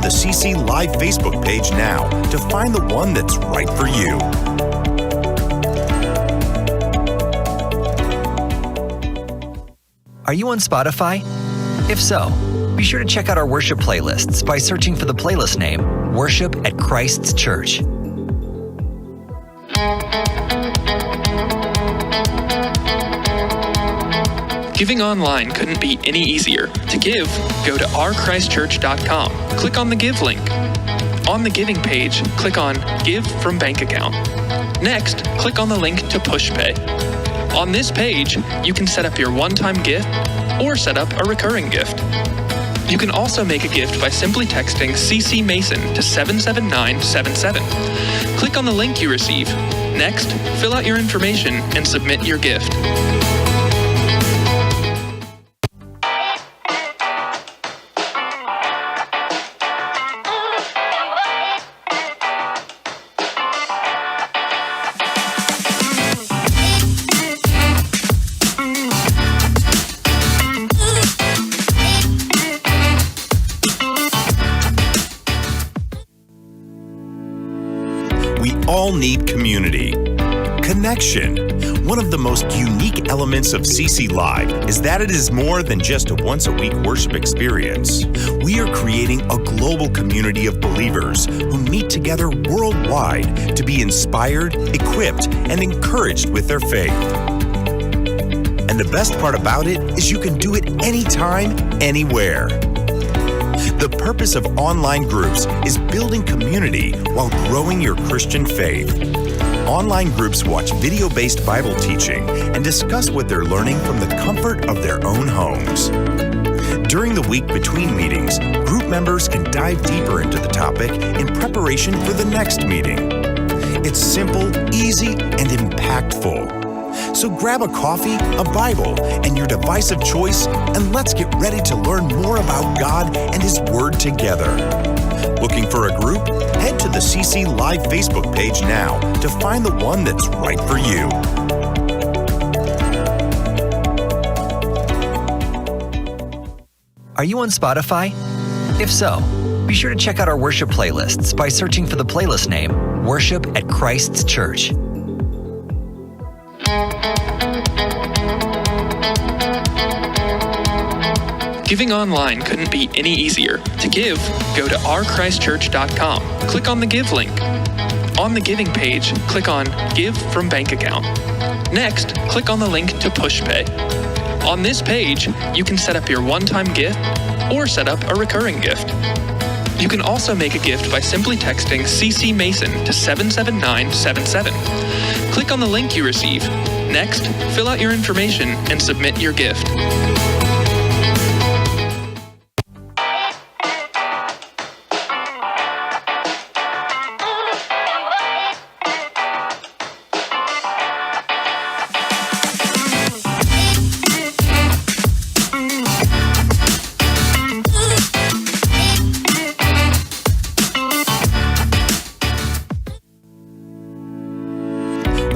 the CC Live Facebook page now to find the one that's right for you. Are you on Spotify? If so, be sure to check out our worship playlists by searching for the playlist name, Worship at Christ's Church. Giving online couldn't be any easier. To give, go to ourchristchurch.com. Click on the Give link. On the giving page, click on Give from Bank Account. Next, click on the link to PushPay. On this page, you can set up your one-time gift or set up a recurring gift. You can also make a gift by simply texting CC Mason to 77977. Click on the link you receive. Next, fill out your information and submit your gift. We all need community. Connection. One of the most unique elements of CC Live is that it is more than just a once-a-week worship experience. We are creating a global community of believers who meet together worldwide to be inspired, equipped, and encouraged with their faith. And the best part about it is you can do it anytime, anywhere. The purpose of online groups is building community while growing your Christian faith. Online groups watch video-based Bible teaching and discuss what they're learning from the comfort of their own homes. During the week between meetings, group members can dive deeper into the topic in preparation for the next meeting. It's simple, easy, and impactful. So grab a coffee, a Bible, and your device of choice, and let's get ready to learn more about God and His Word together. Looking for a group? Head to the CC Live Facebook page now to find the one that's right for you. Are you on Spotify? If so, be sure to check out our worship playlists by searching for the playlist name, Worship at Christ's Church. Giving online couldn't be any easier. To give, go to ourchristchurch.com. Click on the Give link. On the giving page, click on Give from Bank Account. Next, click on the link to PushPay. On this page, you can set up your one-time gift or set up a recurring gift. You can also make a gift by simply texting CC Mason to 77977. Click on the link you receive. Next, fill out your information and submit your gift.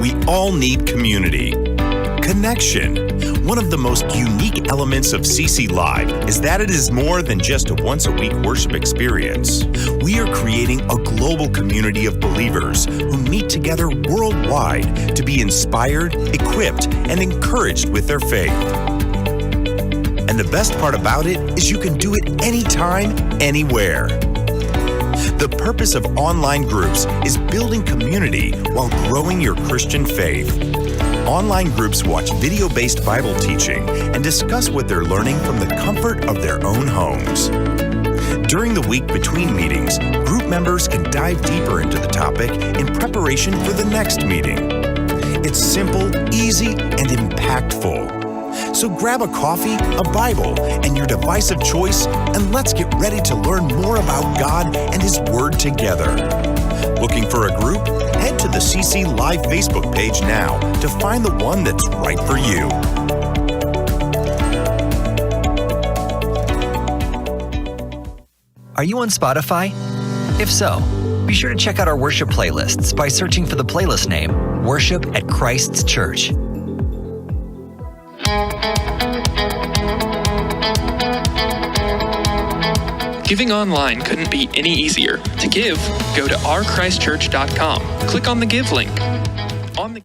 We all need community. Connection. One of the most unique elements of CC Live is that it is more than just a once-a-week worship experience. We are creating a global community of believers who meet together worldwide to be inspired, equipped, and encouraged with their faith. And the best part about it is you can do it anytime, anywhere. The purpose of online groups is building community while growing your Christian faith. Online groups watch video-based Bible teaching and discuss what they're learning from the comfort of their own homes. During the week between meetings, group members can dive deeper into the topic in preparation for the next meeting. It's simple, easy, and impactful. So grab a coffee, a Bible, and your device of choice, and let's get ready to learn more about God and His Word together. Looking for a group? Head to the CC Live Facebook page now to find the one that's right for you. Are you on Spotify? If so, be sure to check out our worship playlists by searching for the playlist name, Worship at Christ's Church. Giving online couldn't be any easier. To give, go to ourchristchurch.com. Click on the Give link. On the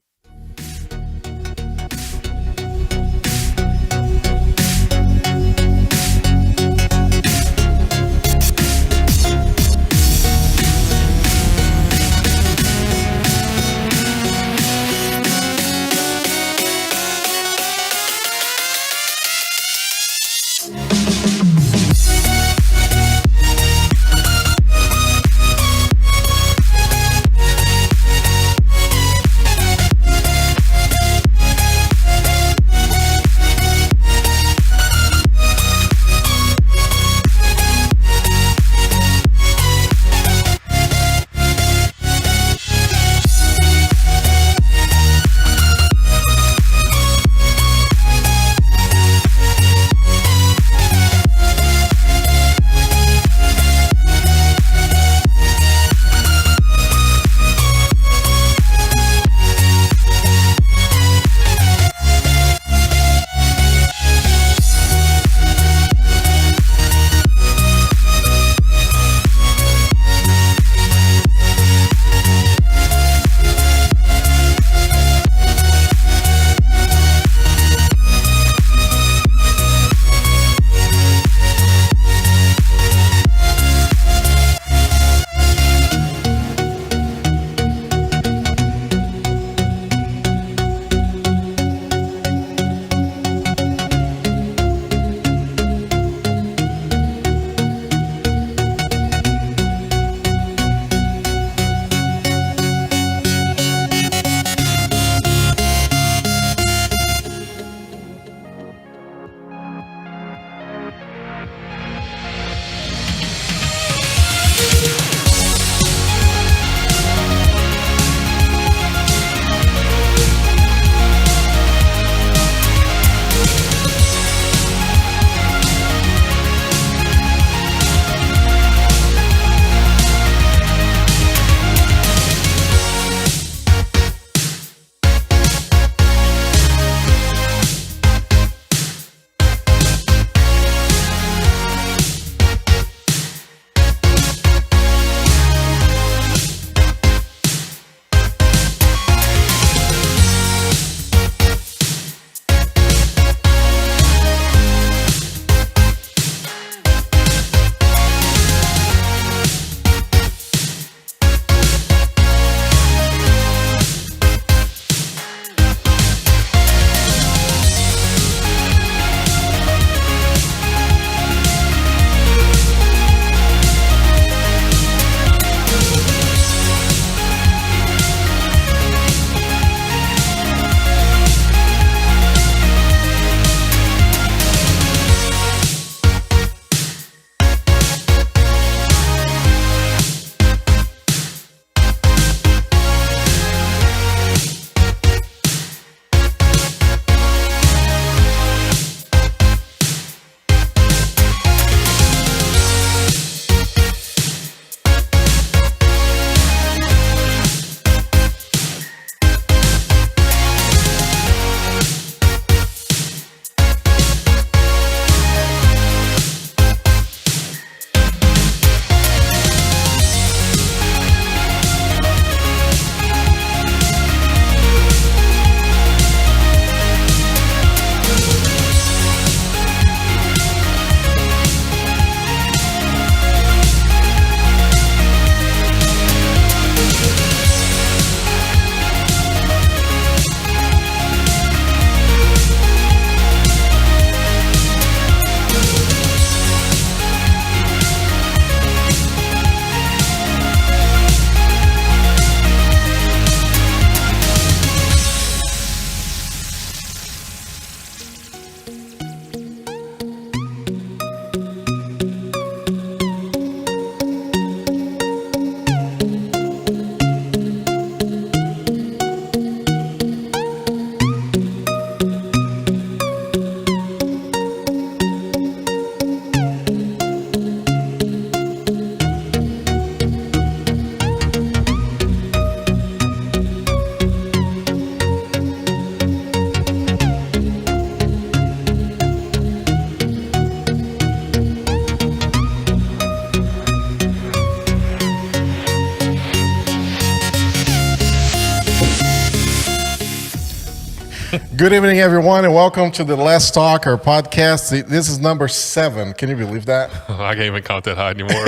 Good evening, everyone, and welcome to the Let's Talk, our podcast. This is number 7. Can you believe that? I can't even count that high anymore.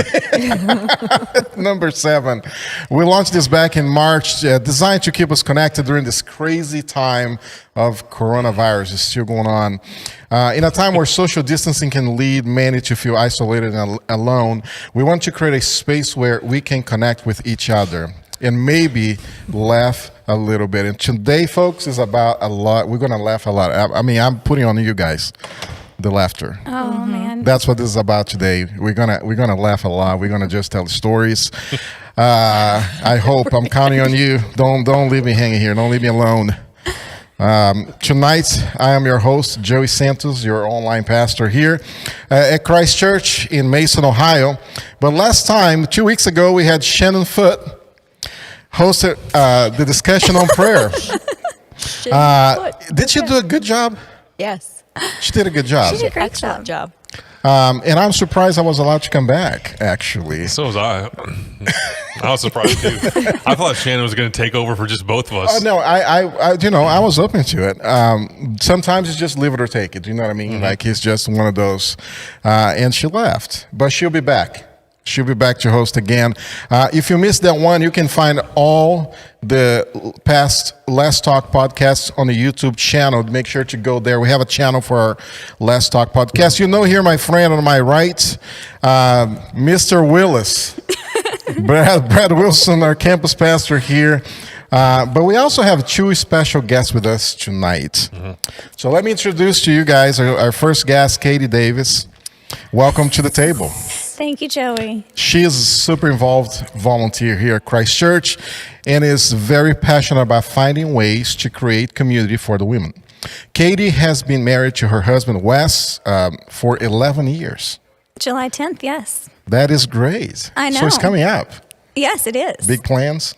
Number 7. We launched this back in March, designed to keep us connected during this crazy time of coronavirus. It's still going on. In a time where social distancing can lead many to feel isolated and alone, we want to create a space where we can connect with each other and maybe laugh a little bit. And today, folks, is about a lot. We're going to laugh a lot. I mean, I'm putting on you guys the laughter. Oh, man. That's what this is about today. We're gonna laugh a lot. We're gonna just tell stories. I hope. I'm counting on you. Don't leave me hanging here. Don't leave me alone. Tonight, I am your host, Joey Santos, your online pastor here at Christ Church in Mason, Ohio. But last time, 2 weeks ago, we had Shannon Foote hosted the discussion on prayer. Did she do a good job? Yes. She did a good job. She did a great Excellent job. And I'm surprised I was allowed to come back, actually. So was I. I was surprised too. I thought Shannon was going to take over for just both of us. No, I was open to it. Sometimes it's just leave it or take it. You know what I mean? Mm-hmm. Like, it's just one of those. And she left, but she'll be back. She'll be back to host again. If you missed that one, you can find all the past Let's Talk podcasts on the YouTube channel. Make sure to go there. We have a channel for our Let's Talk podcast. You know, here, my friend on my right, Mr. Willis, Brad Wilson, our campus pastor here. But we also have 2 special guests with us tonight. Mm-hmm. So let me introduce to you guys our first guest, Katie Davis. Welcome to the table. Thank you, Joey. She is a super involved volunteer here at Christ Church and is very passionate about finding ways to create community for the women. Katie has been married to her husband, Wes, for 11 years. July 10th, yes. That is great. I know. So it's coming up. Yes, it is. Big plans?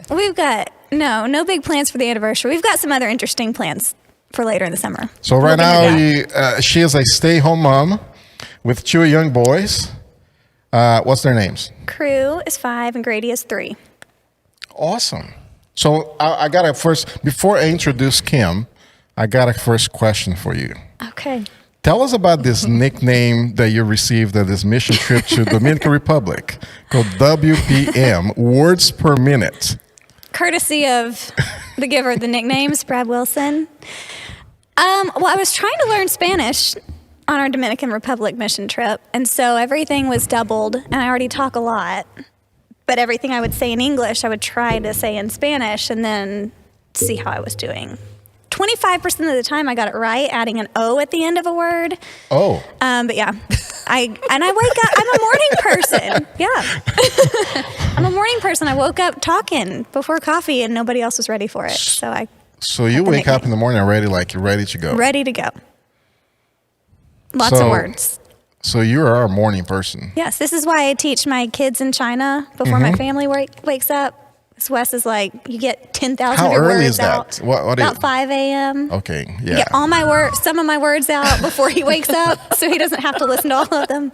We've got, no big plans for the anniversary. We've got some other interesting plans for later in the summer. So right now, she is a stay-home mom with 2 young boys. What's their names? Crew is 5 and Grady is 3. Awesome. So I got a first, before I introduce Kim, I got a first question for you. Okay. Tell us about this nickname that you received at this mission trip to Dominican Republic called WPM, Words Per Minute. Courtesy of the giver of the nicknames, Brad Wilson. Well, I was trying to learn Spanish on our Dominican Republic mission trip, and so everything was doubled, and I already talk a lot, but everything I would say in English, I would try to say in Spanish, and then see how I was doing. 25% of the time I got it right, adding an O at the end of a word. Oh. But yeah, I wake up, I'm a morning person. Yeah. I'm a morning person. I woke up talking before coffee and nobody else was ready for it. So you wake up in the morning already like you're ready to go. Ready to go. Lots of words. So you are a morning person. Yes, this is why I teach my kids in China before my family wakes up. So Wes is like, you get 10,000 of your words out. How early is that? What About 5 a.m. Okay, yeah. Get all some of my words out before he wakes up, so he doesn't have to listen to all of them.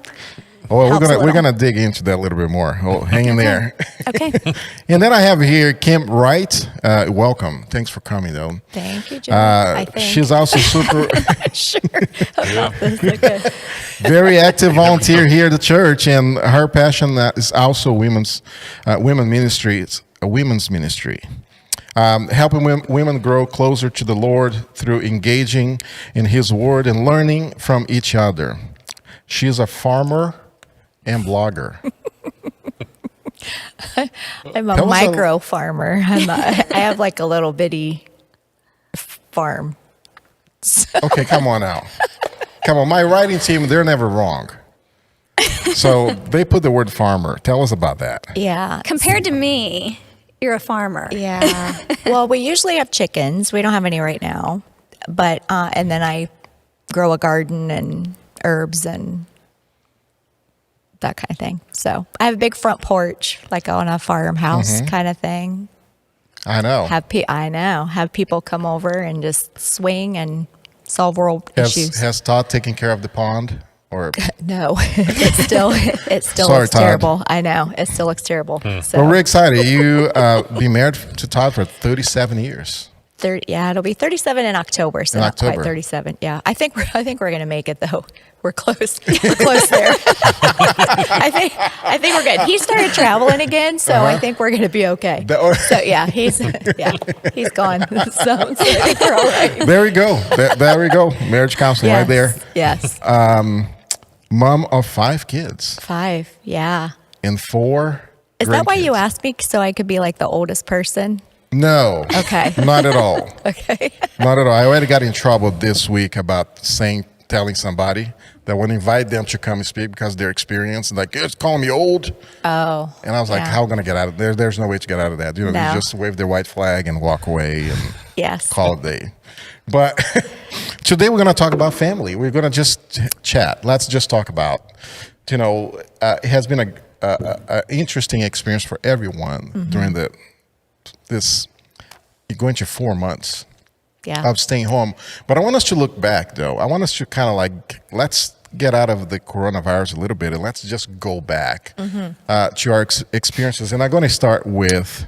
Well, we're gonna dig into that a little bit more. Oh, hang in there. Okay. And then I have here Kim Wright. Welcome. Thanks for coming, though. Thank you, Joe. I think. She's also super Sure. About this. Okay. very active volunteer here at the church, and her passion is also women's ministry. It's a women's ministry. Helping women grow closer to the Lord through engaging in His Word and learning from each other. She's a farmer and blogger. I'm a micro farmer. I have like a little bitty farm. Okay, come on now. Come on, my writing team, they're never wrong. So they put the word farmer. Tell us about that. Yeah. Compared to me, you're a farmer. Yeah. Well, we usually have chickens. We don't have any right now. But, and then I grow a garden and herbs and that kind of thing. So I have a big front porch, like on a farmhouse kind of thing. I know. Have people come over and just swing and solve world issues. Has Todd taken care of the pond? Or no, it still Sorry, looks Todd. terrible. I know it still looks terrible. So Well, we're excited. You been married to Todd for 37 years. it'll be 37 in October, so In not October. quite 37. Yeah, I think we're going to make it though. We're close. We're close there. I think we're good. He started traveling again, so I think we're going to be okay. So yeah, he's gone. So I think we're all right. There we go. There we go. Marriage counseling right there. Yes. Mom of 5 kids 5. Yeah. and 4. Is that why you grandkids. asked me? So I could be like the oldest person? No. Okay. Not at all. Okay. Not at all. I already got in trouble this week about telling somebody that when I invite them to come and speak because of their experience, like, it's calling me old. Oh. And I was like, yeah. how am I going to get out of there? There's no way to get out of that. You No. just wave their white flag and walk away and Yes. call it a day. But today we're going to talk about family. We're going to just chat. Let's just talk about, it has been a interesting experience for everyone during this going to 4 months Yeah. of staying home. But I want us to look back, though. I want us to kind of let's get out of the coronavirus a little bit and let's just go back to our experiences. And I'm going to start with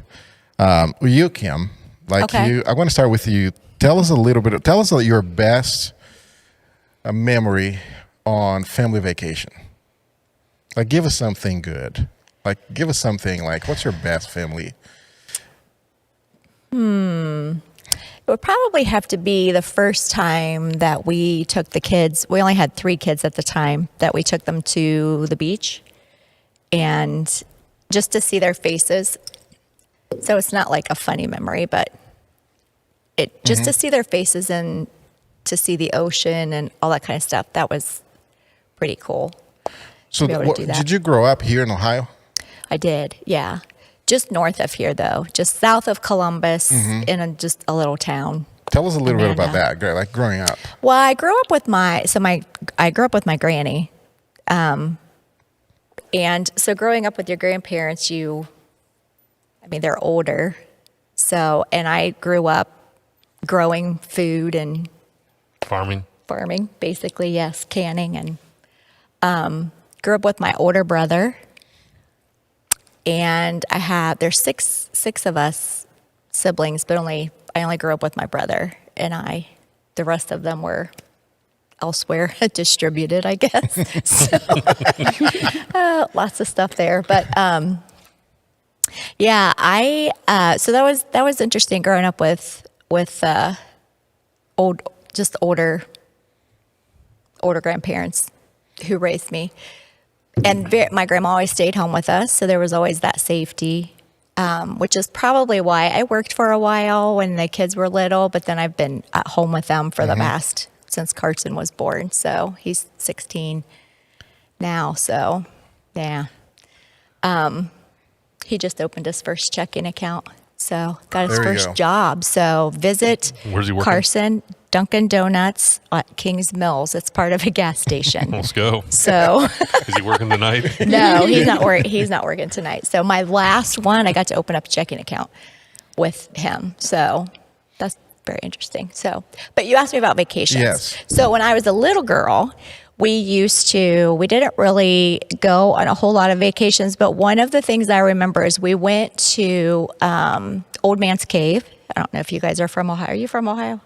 you, Kim. Okay. I'm going to start with you. Tell us your best memory on family vacation. Give us something good. Give us something what's your best family? It would probably have to be the first time that we took the kids. We only had 3 kids at the time, that we took them to the beach and just to see their faces. So it's not like a funny memory, but just to see their faces and to see the ocean and all that kind of stuff. That was pretty cool. So be able to do that. did you grow up here in Ohio? I did, yeah. Just north of here, though, just south of Columbus, in just a little town. Tell us a little bit about Amanda. that, growing up. Well, I grew up with I grew up with my granny, and so growing up with your grandparents, they're older, so and I grew up growing food and Farming. basically, yes, canning, and grew up with my older brother. And there's six of us siblings, but I only grew up with my brother, and the rest of them were elsewhere, distributed, I guess. So lots of stuff there, but yeah, so that was interesting growing up with older grandparents who raised me. And my grandma always stayed home with us, so there was always that safety, which is probably why I worked for a while when the kids were little, but then I've been at home with them for the past, since Carson was born. So he's 16 now, so yeah. He just opened his first checking account, so got his There you first go. job. So visit Where's he working? Carson Dunkin' Donuts at Kings Mills. It's part of a gas station. Let's go. So Is he working tonight? no, he's not working tonight. So my last one, I got to open up a checking account with him. So that's very interesting. So, but you asked me about vacations. Yes. So when I was a little girl, we didn't really go on a whole lot of vacations, but one of the things I remember is we went to Old Man's Cave. I don't know if you guys are from Ohio. Are you from Ohio?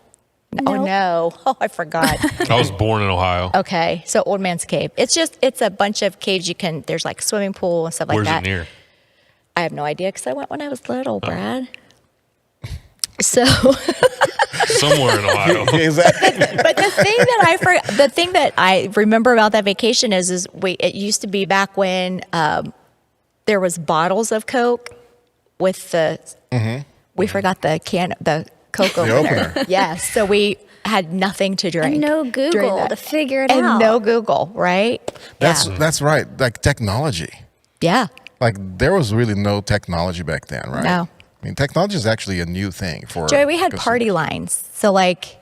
No. Oh, no. Oh, I forgot. I was born in Ohio. Okay, so Old Man's Cave. It's a bunch of caves there's like swimming pool and stuff like Where's that. it near? I have no idea because I went when I was little, Brad. So, Somewhere in Ohio. Exactly. but the thing that I remember about that vacation is it used to be back when there was bottles of Coke with we forgot the Coke opener. opener. Yes, so we had nothing to drink. And no during Google that. to figure it and out. no Google, right? That's right. Technology. Yeah. There was really no technology back then, right? No. I mean, technology is actually a new thing for. Joey, we had party lines. So Okay,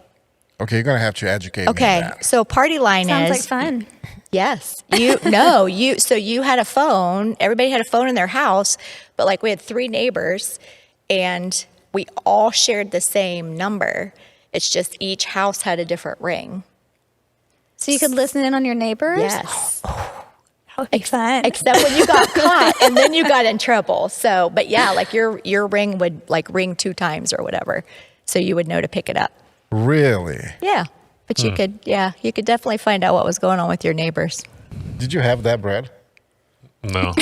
you're gonna have to educate me on that. so party line Sounds is like fun. yes. So you had a phone. Everybody had a phone in their house, but we had 3 neighbors, and we all shared the same number. It's just each house had a different ring. So you could listen in on your neighbors? Yes. That would be fun. Except when you got caught and then you got in trouble. So, but yeah, your ring would ring 2 times or whatever. so you would know to pick it up. Really? Yeah. But you could definitely find out what was going on with your neighbors. Did you have that, Brad? No.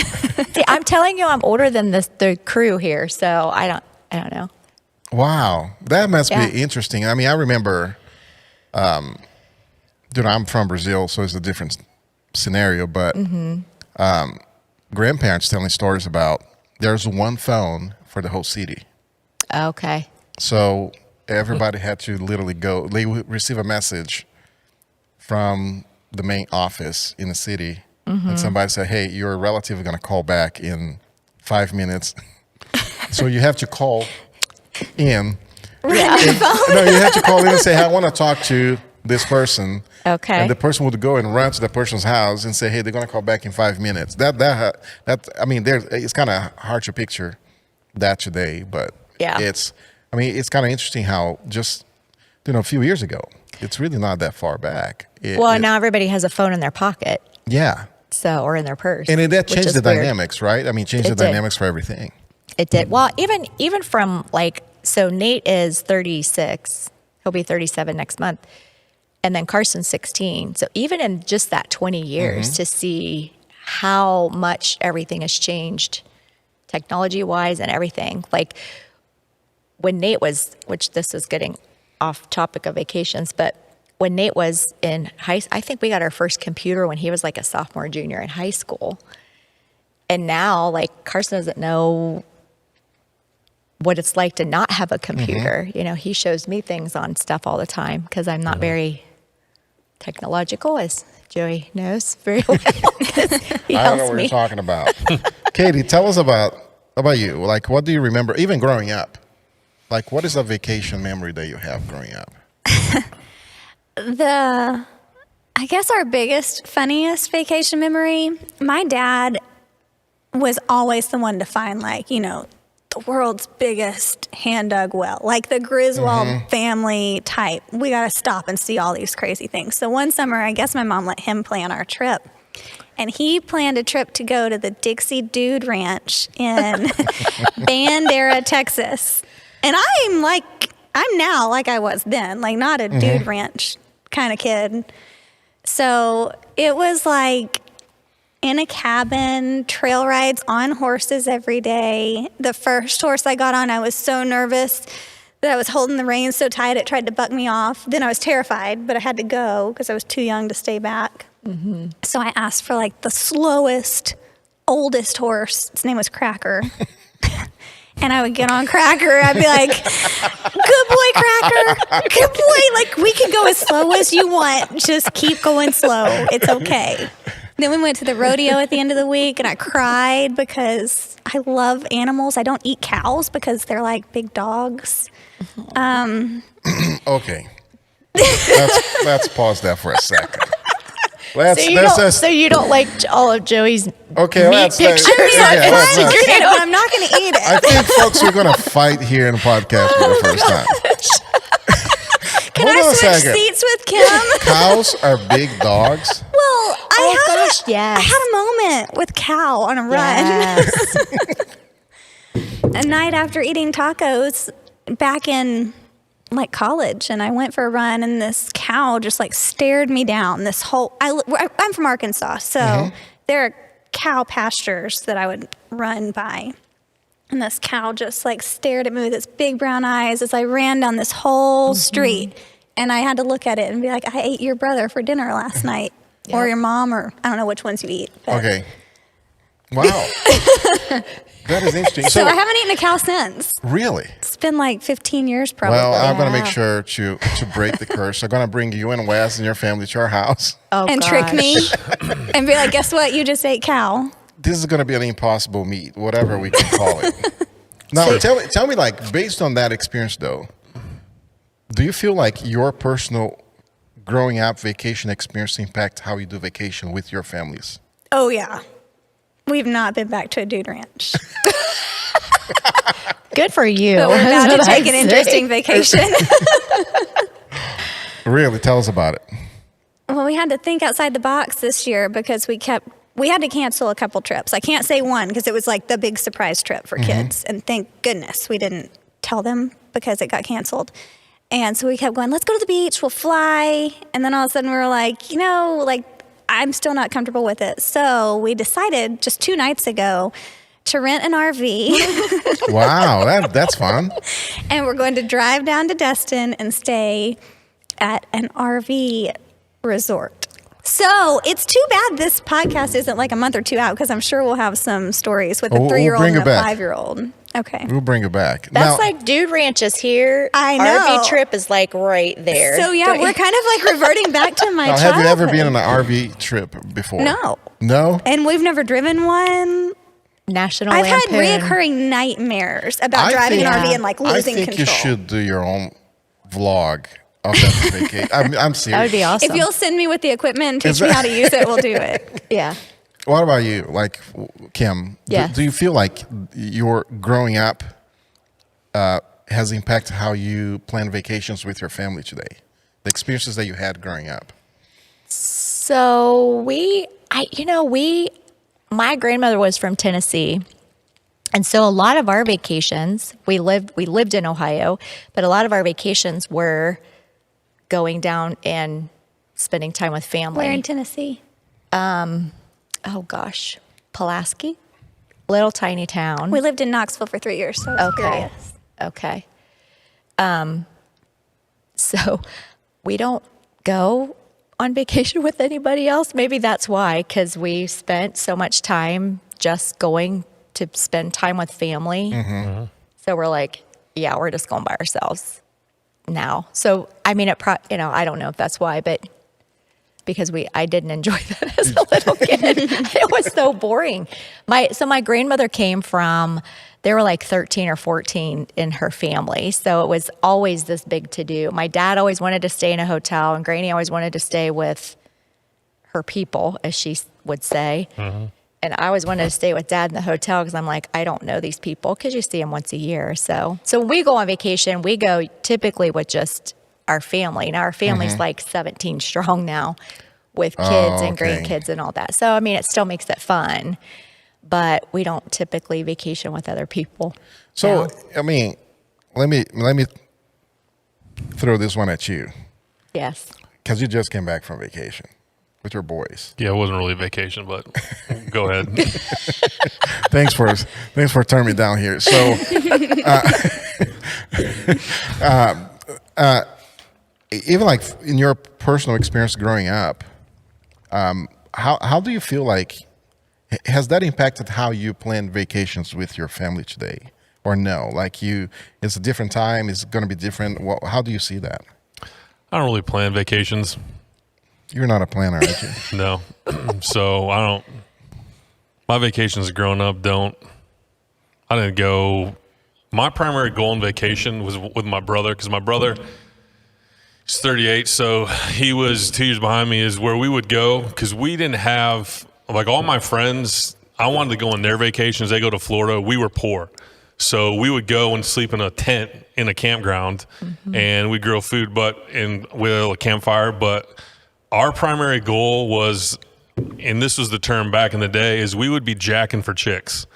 See, I'm telling you, I'm older than the crew here, so I don't know. Wow, that must Yeah. be interesting. I mean, I remember, I'm from Brazil, so it's a different scenario. But grandparents telling stories about there's one phone for the whole city, Okay. so everybody had to literally go. They would receive a message from the main office in the city, and somebody said, "Hey, your relative is going to call back in 5 minutes," so you have to call in. No, you have to call in and say, "Hey, I want to talk to this person." Okay. And the person would go and run to the person's house and say, "Hey, they're going to call back in 5 minutes." I mean, it's kind of hard to picture that today, but Yeah. it's kind of interesting how just a few years ago, it's really not that far back. Now everybody has a phone in their pocket, Yeah, or in their purse. and that which changed is the weird. dynamics, right? I mean, changed the It did. dynamics for everything. It did. Well, even from so Nate is 36. He'll be 37 next month. And then Carson's 16. So even in just that 20 years to see how much everything has changed technology-wise and everything. Like when Nate was, which this is getting off topic of vacations, but when Nate was in I think we got our first computer when he was like a sophomore, junior in high school. And now, like, Carson doesn't know what it's like to not have a computer. You know, he shows me things on stuff all the time because I'm not very technological, as Joey knows very well. 'Cause he I don't know helps what me. you're talking about. Katie, tell us about you. Like, what do you remember, even growing up? Like, what is a vacation memory that you have growing up? I guess our biggest, funniest vacation memory, my dad was always the one to find, like, the world's biggest hand-dug well, like the Griswold family type. We got to stop and see all these crazy things. So one summer, I guess my mom let him plan our trip. And he planned a trip to go to the Dixie Dude Ranch in Bandera, Texas. And I'm now like I was then, like not a dude ranch kind of kid. So it was like in a cabin, trail rides on horses every day. The first horse I got on, I was so nervous that I was holding the reins so tight it tried to buck me off. Then I was terrified, but I had to go because I was too young to stay back. So I asked for like the slowest, oldest horse. His name was Cracker. And I would get on Cracker. I'd be like, "Good boy, Cracker. Good boy. Like, we can go as slow as you want. Just keep going slow. It's okay." Then we went to the rodeo at the end of the week, and I cried because I love animals. I don't eat cows because they're like big dogs. Okay. Let's pause that for a second. So you don't like all of Joey's Okay, meat pictures? But I'm not going to eat it. I think folks are going to fight here in the podcast for the first time. Can Hold on I a switch second. seats with Kim? Cows are big dogs. Well, Yes. I had a moment with Cow on a run. Yes. A night after eating tacos back in like college, and I went for a run, and this cow just like stared me down. I'm from Arkansas, so there are cow pastures that I would run by. And this cow just like stared at me with its big brown eyes as I ran down this whole street. And I had to look at it and be like, "I ate your brother for dinner last night." Or your mom, or I don't know which ones you eat. But. Okay. Wow. That is interesting. So I haven't eaten a cow since. Really? It's been like 15 years probably. Well, I'm going to make sure to break the curse. I'm going to bring you and Wes and your family to our house. And trick me and be like, "Guess what? You just ate cow." This is going to be an impossible meat, whatever we can call it. Now, tell me, like, based on that experience, though, do you feel like your personal growing up vacation experience impact how you do vacation with your families? Oh, yeah. We've not been back to a dude ranch. Good for you. But we're about to That's what take an I'd interesting say. vacation. Really? Tell us about it. Well, we had to think outside the box this year because we had to cancel a couple trips. I can't say one because it was like the big surprise trip for kids. And thank goodness we didn't tell them because it got canceled. And so we kept going, let's go to the beach, we'll fly. And then all of a sudden we were like, I'm still not comfortable with it. So we decided just 2 nights ago to rent an RV. Wow, that's fun. And we're going to drive down to Destin and stay at an RV resort. So it's too bad this podcast isn't like a month or 2 out, because I'm sure we'll have some stories with a 3-year-old and a 5-year-old. Okay. We'll bring it back. That's like Dude Ranch is here. I know. RV trip is like right there. So yeah, we're kind of like reverting back to my childhood. Have you ever been on an RV trip before? No. No? And we've never driven one. National I've Lampoon. had reoccurring nightmares about driving an RV and like losing control. I think you should do your own vlog of that vacation. I'm serious. That would be awesome. If you'll send me with the equipment and teach me how to use it, we'll do it. Yeah. What about you? Like, Kim, Yes. do you feel like your growing up has impacted how you plan vacations with your family today? The experiences that you had growing up? So my grandmother was from Tennessee. And so a lot of our vacations, we lived in Ohio, but a lot of our vacations were going down and spending time with family. Where in Tennessee? Oh gosh, Pulaski, little tiny town. We lived in Knoxville for 3 years, so I was curious. Okay. So we don't go on vacation with anybody else. Maybe that's why, because we spent so much time just going to spend time with family. Mm-hmm. So we're like, yeah, we're just going by ourselves now. So, I mean, I don't know if that's why, but because I didn't enjoy that as a little kid. It was so boring. My grandmother came from, there were like 13 or 14 in her family. So it was always this big to-do. My dad always wanted to stay in a hotel, and Granny always wanted to stay with her people, as she would say. Mm-hmm. And I always wanted to stay with Dad in the hotel because I'm like, I don't know these people, because you see them once a year. So when we go on vacation, we go typically with just our family. Now our family's like 17 strong now, with kids and grandkids and all that. So I mean, it still makes it fun, but we don't typically vacation with other people. So I mean, let me throw this one at you. Yes. Because you just came back from vacation with your boys. Yeah, it wasn't really a vacation, but go ahead. Thanks for turning me down here. So, even like in your personal experience growing up, how do you feel like, has that impacted how you plan vacations with your family today, or no? Like it's a different time. It's going to be different. How do you see that? I don't really plan vacations. You're not a planner, aren't you? No. So my vacations growing up I didn't go. My primary goal on vacation was with my brother, because my brother is 38. So he was 2 years behind me, is where we would go, because we didn't have, like, all my friends, I wanted to go on their vacations. They go to Florida. We were poor. So we would go and sleep in a tent in a campground, and we'd grill food with a campfire. But our primary goal was, and this was the term back in the day, is we would be jacking for chicks.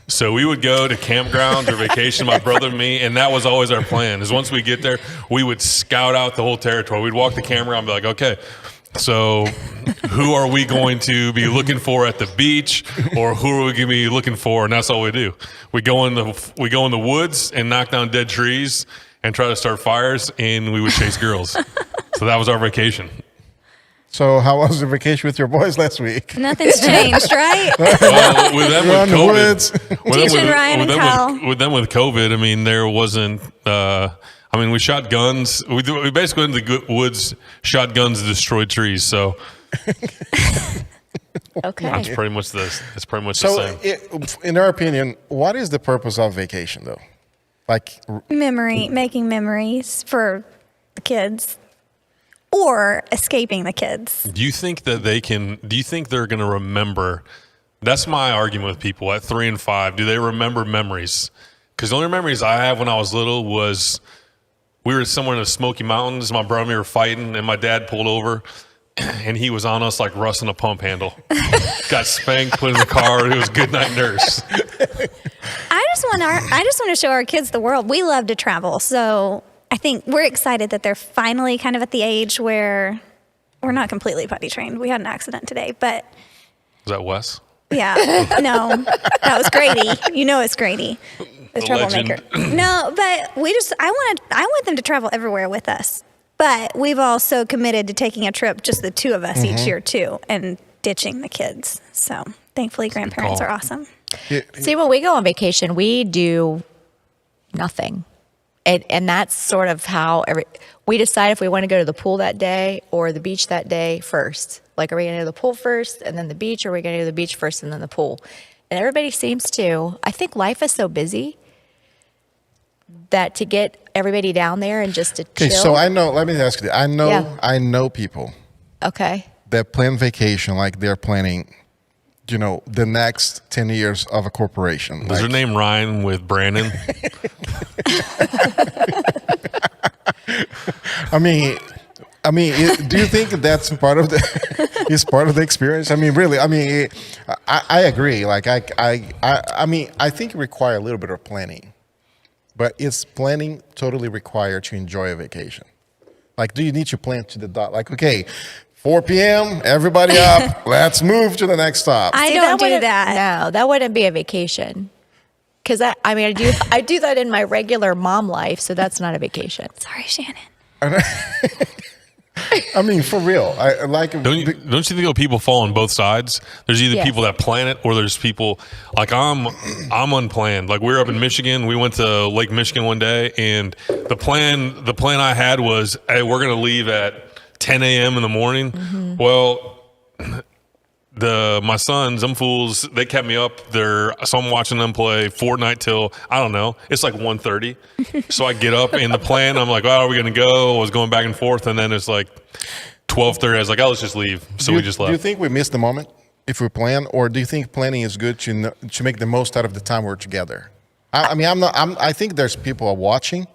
So we would go to campgrounds or vacation, my brother and me, and that was always our plan, is once we get there, we would scout out the whole territory. We'd walk the camera and be like, okay, so who are we going to be looking for at the beach, or who are we going to be looking for? And that's all we do. We go in the woods and knock down dead trees and try to start fires, and we would chase girls. So that was our vacation. So how was the vacation with your boys last week? Nothing's changed, right? Well, with them with COVID, Teaching Ryan and Kyle. with them with COVID, I mean, there wasn't. We shot guns. We basically went into the woods, shot guns, and destroyed trees. So Okay. it's pretty much the same. In our opinion, what is the purpose of vacation, though? Like Making memories for the kids, or escaping the kids. Do you think that do you think they're going to remember? That's my argument with people at 3 and 5. Do they remember memories? Because the only memories I have when I was little was we were somewhere in the Smoky Mountains. My brother and me were fighting, and my dad pulled over, and he was on us like Russ in a pump handle. Got spanked, put in the car. It was good night, nurse. I just I just want to show our kids the world. We love to travel. So I think we're excited that they're finally kind of at the age where we're not completely potty trained. We had an accident today, but. Is that Wes? Yeah. No, that was Grady. You know it's Grady, the troublemaker. No, but I want them to travel everywhere with us. But we've also committed to taking a trip, just the two of us each year too, and ditching the kids. So thankfully grandparents are awesome. See, when we go on vacation, we do nothing. And that's sort of how we decide if we want to go to the pool that day or the beach that day first. Like, are we going to go to the pool first and then the beach, or are we going to go to the beach first and then the pool? And everybody seems to. I think life is so busy that to get everybody down there and just to chill. Okay, so I know, let me ask you, I know people that plan vacation like they're planning, the next 10 years of a corporation. Does her name rhyme with Brandon? I mean, do you think that's part of the experience? I mean, really, I agree. Like, I think it requires a little bit of planning, but is planning totally required to enjoy a vacation? Like, do you need to plan to the dot? Like, okay, 4 p.m., everybody up, let's move to the next stop. I don't do that. No, that wouldn't be a vacation. Because I do that in my regular mom life, so that's not a vacation. Sorry, Shannon. I mean, for real. Don't you think people fall on both sides? There's either people that plan it, or there's people like I'm unplanned. Like, we were up in Michigan. We went to Lake Michigan one day, and the plan I had was, hey, we're gonna leave at 10 a.m. in the morning. Mm-hmm. Well, my sons, them fools, they kept me up there. So I'm watching them play Fortnite till, I don't know, it's like 1:30. So I get up in the plan. I'm like, oh, are we going to go? I was going back and forth. And then it's like 12:30. I was like, oh, let's just leave. So we just left. Do you think we missed the moment if we plan? Or do you think planning is good to make the most out of the time we're together? I think there's people watching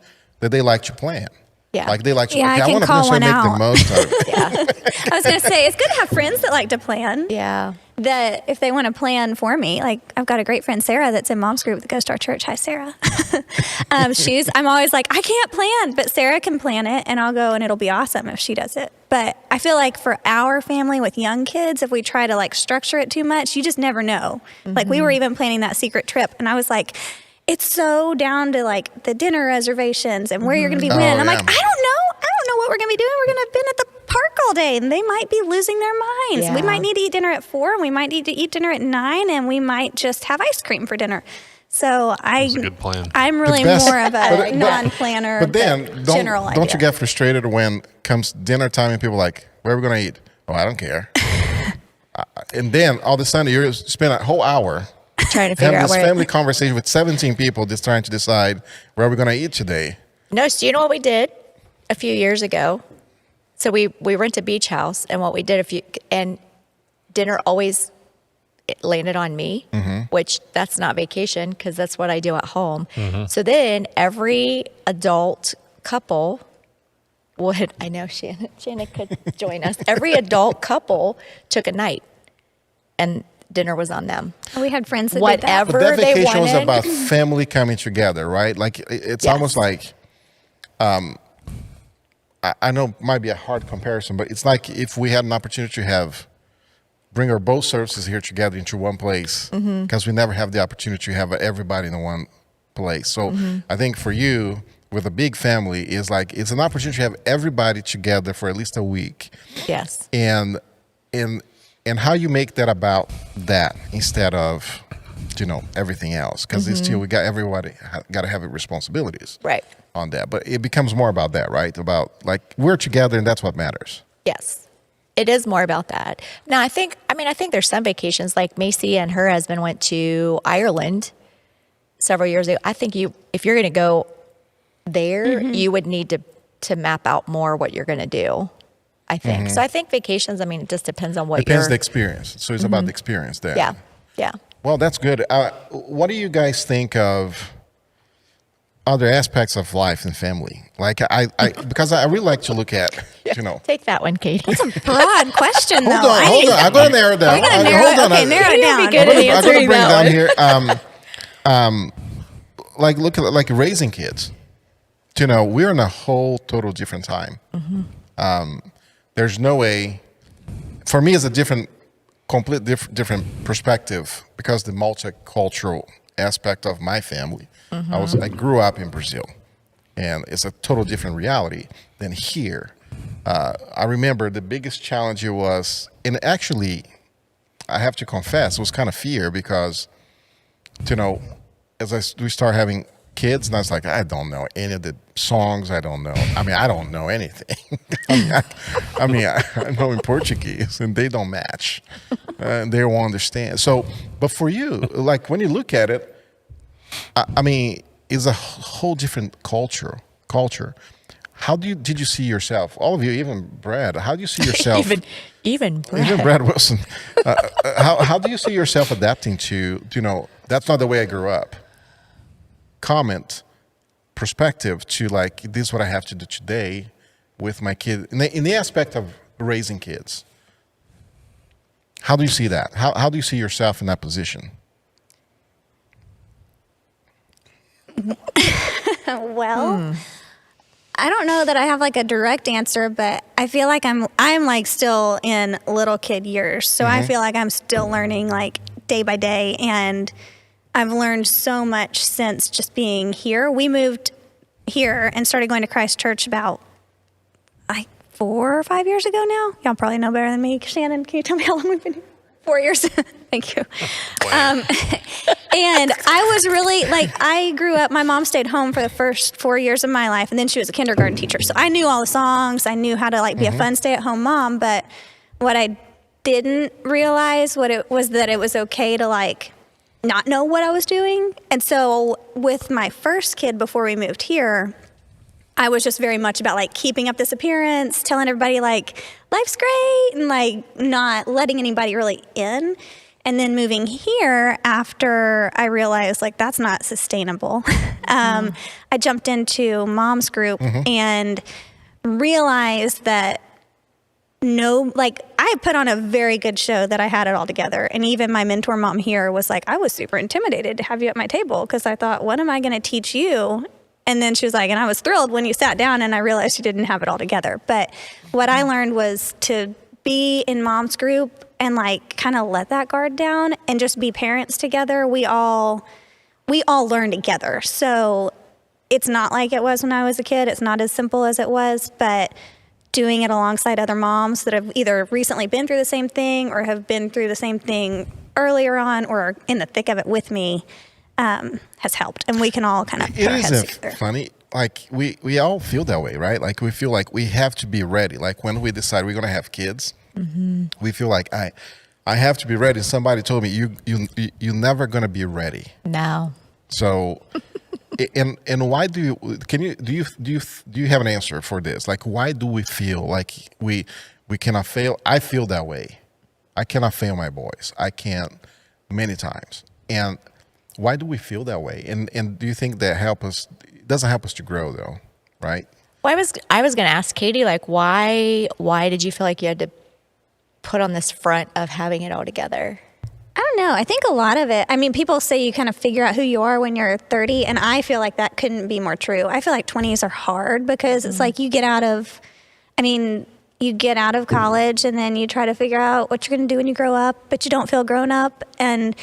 that they like to plan. Yeah. Like, they like to, I want to make the most out of it. Yeah. I was going to say, it's good to have friends that like to plan. Yeah. That if they want to plan for me, like, I've got a great friend, Sarah, that's in mom's group that goes to our church. Hi, Sarah. I'm always like, I can't plan, but Sarah can plan it, and I'll go, and it'll be awesome if she does it. But I feel like for our family with young kids, if we try to like structure it too much, you just never know. Mm-hmm. Like, we were even planning that secret trip, and I was like, it's so down to like the dinner reservations and where you're going to be when. I'm like, I don't know what we're going to be doing. We're going to have been at the park all day, and they might be losing their minds. Yeah. We might need to eat dinner at 4, and we might need to eat dinner at 9, and we might just have ice cream for dinner. So that's a good plan. I'm really more of a non-planner. But then don't you get frustrated when comes dinner time and people are like, where are we going to eat? Oh, I don't care. And then all of a sudden you spend a whole hour trying to figure out this family conversation with 17 people just trying to decide where we're going to eat today. No, so you know what we did a few years ago? So we rent a beach house, and what we did and dinner always landed on me, which that's not vacation because that's what I do at home. Mm-hmm. So then every adult couple would, I know Shannon could join us. Every adult couple took a night, and dinner was on them. We had friends that whatever did that. But that they vacation wanted. was about family coming together, right? Like, it's almost like, I know it might be a hard comparison, but it's like if we had an opportunity to bring our both services here together into one place, because we never have the opportunity to have everybody in one place. So I think for you, with a big family, is like, it's an opportunity to have everybody together for at least a week. Yes. And how you make that about that instead of, everything else, because it's still, everybody got to have responsibilities on that. But it becomes more about that, right? About like, we're together and that's what matters. Yes. It is more about that. Now, I think there's some vacations, like Macy and her husband went to Ireland several years ago. I think if you're going to go there, you would need to map out more what you're going to do, I think. So I think vacations, it just depends on what Depends the experience. So it's about the experience there. Yeah. Yeah. Well, that's good. What do you guys think of other aspects of life and family? Like, because I really like to look at, Take that one, Katie. That's a broad question, though. Hold on. I'm going to narrow it down. Narrow it down. Narrow it down. You're I'm going to bring down here. like look at like raising kids. You know, we're in a whole total different time. There's no way. For me, it's a different perspective because the multicultural aspect of my family. I grew up in Brazil, and it's a total different reality than here. I remember the biggest challenge it was, and actually, I have to confess, it was kind of fear because, you know, we start having kids, and I was like, I don't know any of the songs. I don't know. I mean, I don't know anything. I know in Portuguese, and they don't match. They won't understand. So, but for you, like when you look at it, I mean, it's a whole different culture. How did you see yourself? All of you, even Brad. How do you see yourself? even Brad. Even Brad Wilson. How do you see yourself adapting to? You know, that's not the way I grew up. Comment, perspective to like this is what I have to do today with my kid in the aspect of raising kids. How do you see that? How do you see yourself in that position? Well, I don't know that I have like a direct answer, but I feel like I'm like still in little kid years. So I feel like I'm still learning like day by day, and I've learned so much since just being here. We moved here and started going to Christ Church about like 4 or 5 years ago now. Y'all probably know better than me. Shannon, can you tell me how long we've been here? 4 years. Thank you. And I was really like, I grew up, my mom stayed home for the first 4 years of my life, and then she was a kindergarten teacher. So I knew all the songs. I knew how to like be a fun stay-at-home mom. But what I didn't realize was that it was okay to like not know what I was doing. And so with my first kid before we moved here, I was just very much about like keeping up this appearance, telling everybody like life's great, and like not letting anybody really in. And then moving here after I realized like that's not sustainable. I jumped into mom's group and realized that I put on a very good show that I had it all together. And even my mentor mom here was like, I was super intimidated to have you at my table because I thought, what am I going to teach you? And then she was like, and I was thrilled when you sat down and I realized you didn't have it all together. But what I learned was to be in mom's group and like kind of let that guard down and just be parents together. We all learn together. So it's not like it was when I was a kid. It's not as simple as it was, but doing it alongside other moms that have either recently been through the same thing or have been through the same thing earlier on or in the thick of it with me has helped. And we can all kind of put our heads together. Funny. Like we all feel that way, right? Like we feel like we have to be ready. Like when we decide we're going to have kids, we feel like I have to be ready. Somebody told me you're never going to be ready. No. So, and why do you have an answer for this? Like, why do we feel like we cannot fail? I feel that way. I cannot fail my boys. I can't many times. And why do we feel that way? And do you think that it doesn't help us to grow though, right? Well, I was going to ask Katie, like, why did you feel like you had to put on this front of having it all together? I don't know. I think a lot of it, I mean, people say you kind of figure out who you are when you're 30, and I feel like that couldn't be more true. I feel like 20s are hard because it's like you get out of college and then you try to figure out what you're going to do when you grow up, but you don't feel grown up. And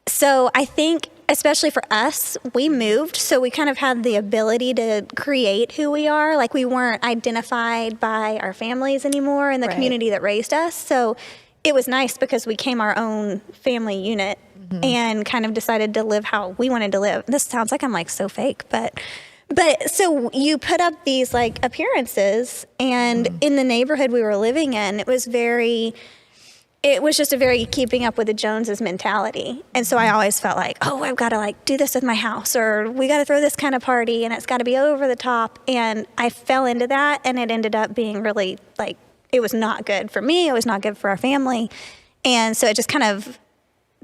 so I think, especially for us, we moved, so we kind of had the ability to create who we are. Like we weren't identified by our families anymore and the community that raised us. So it was nice because we became our own family unit and kind of decided to live how we wanted to live. This sounds like I'm like so fake, but so you put up these like appearances, and in the neighborhood we were living in, it was just a very keeping up with the Joneses mentality. And so I always felt like, oh, I've got to like do this with my house, or we got to throw this kind of party and it's got to be over the top. And I fell into that, and it ended up being really like, it was not good for me. It was not good for our family. And so it just kind of,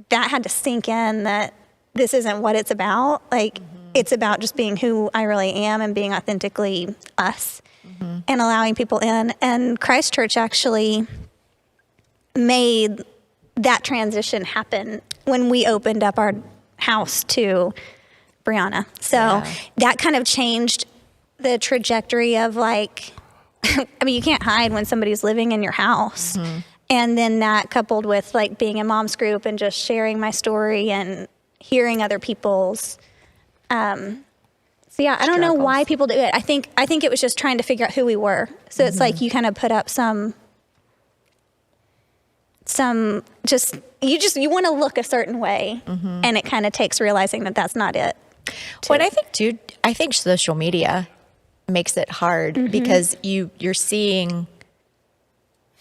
that had to sink in that this isn't what it's about. Like it's about just being who I really am and being authentically us and allowing people in. And Christ Church actually made that transition happen when we opened up our house to Brianna. So that kind of changed the trajectory of like, I mean, you can't hide when somebody's living in your house. And then that coupled with like being in mom's group and just sharing my story and hearing other people's, so yeah, I don't know why people do it. I think it was just trying to figure out who we were. So it's like you kind of put up some just you want to look a certain way, and it kind of takes realizing that that's not it. What I think too, I think social media makes it hard because you're seeing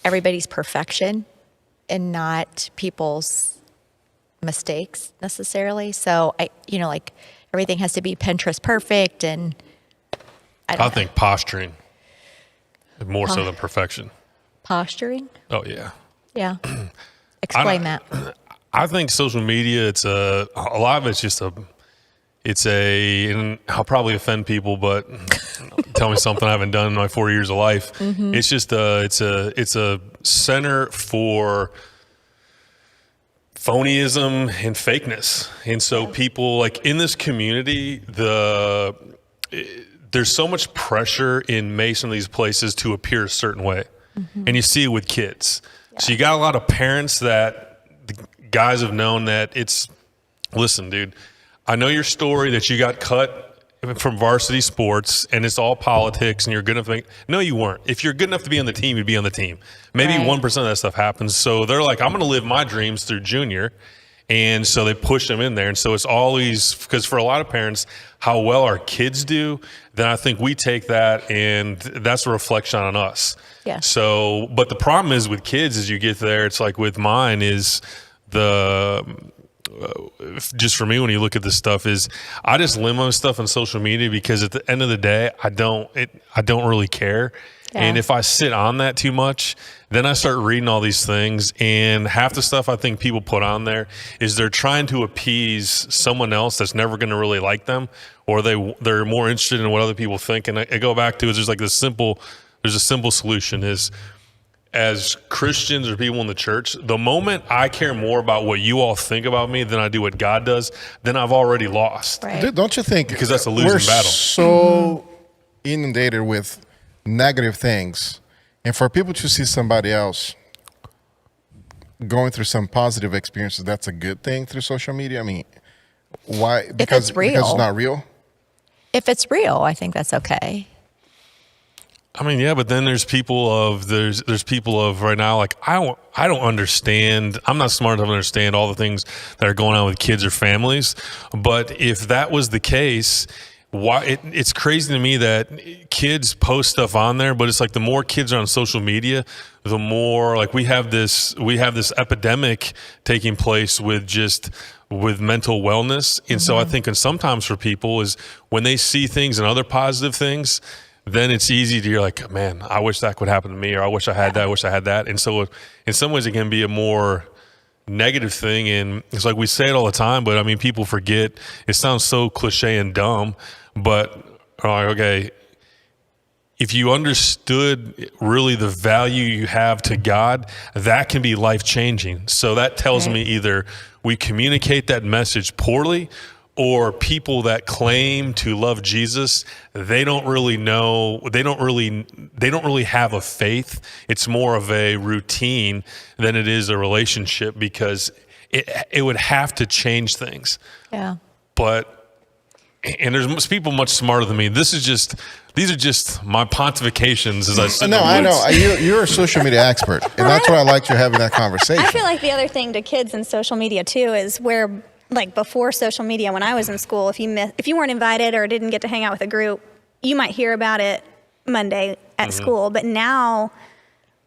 everybody's perfection and not people's mistakes necessarily. So like everything has to be Pinterest perfect, and I think posturing more so than perfection. Posturing? Oh yeah. Yeah. Explain that. I think social media, it's a lot of it's just and I'll probably offend people, but tell me something I haven't done in my 4 years of life. It's just it's a center for phonyism and fakeness. And so people like in this community, there's so much pressure in some of these places to appear a certain way. And you see it with kids. So you got a lot of parents that the guys have known that listen, dude, I know your story that you got cut from varsity sports and it's all politics and you're good enough to no, you weren't. If you're good enough to be on the team, you'd be on the team. Maybe 1% of that stuff happens. So they're like, I'm going to live my dreams through junior. And so they push them in there. And so it's always, because for a lot of parents, how well our kids do, then I think we take that and that's a reflection on us. Yeah. So, but the problem is with kids as you get there, it's like with mine is just for me, when you look at this stuff, is I just limit stuff on social media because at the end of the day, I don't really care. Yeah. And if I sit on that too much, then I start reading all these things, and half the stuff I think people put on there is they're trying to appease someone else that's never going to really like them, or they're more interested in what other people think. And I go back to is there's a simple solution is, as Christians or people in the church, the moment I care more about what you all think about me than I do what God does, then I've already lost. Right. Don't you think? Because that's a losing battle. We're so inundated with negative things, and for people to see somebody else going through some positive experiences, that's a good thing through social media. I mean, why? Because it's not real. If it's real, I think that's okay. I mean, yeah, but then there's people of right now, like I don't understand. I'm not smart enough to understand all the things that are going on with kids or families. But if that was the case, why it's crazy to me that kids post stuff on there, but it's like the more kids are on social media, the more like we have this epidemic taking place with mental wellness. And so I think, and sometimes for people is when they see things and other positive things, then it's easy to, you're like, man, I wish that could happen to me, or I wish I had that, I wish I had that. And so in some ways it can be a more negative thing. And it's like we say it all the time, but I mean, people forget. It sounds so cliche and dumb, but okay, if you understood really the value you have to God, that can be life-changing. So that tells me either we communicate that message poorly, or people that claim to love Jesus, they don't really have a faith. It's more of a routine than it is a relationship, because it would have to change things. Yeah. And there's people much smarter than me. These are just my pontifications as I sit. No, I know. You're a social media expert, and that's why I like you having that conversation. I feel like the other thing to kids in social media too is where, like before social media, when I was in school, if you weren't invited or didn't get to hang out with a group, you might hear about it Monday at school. But now,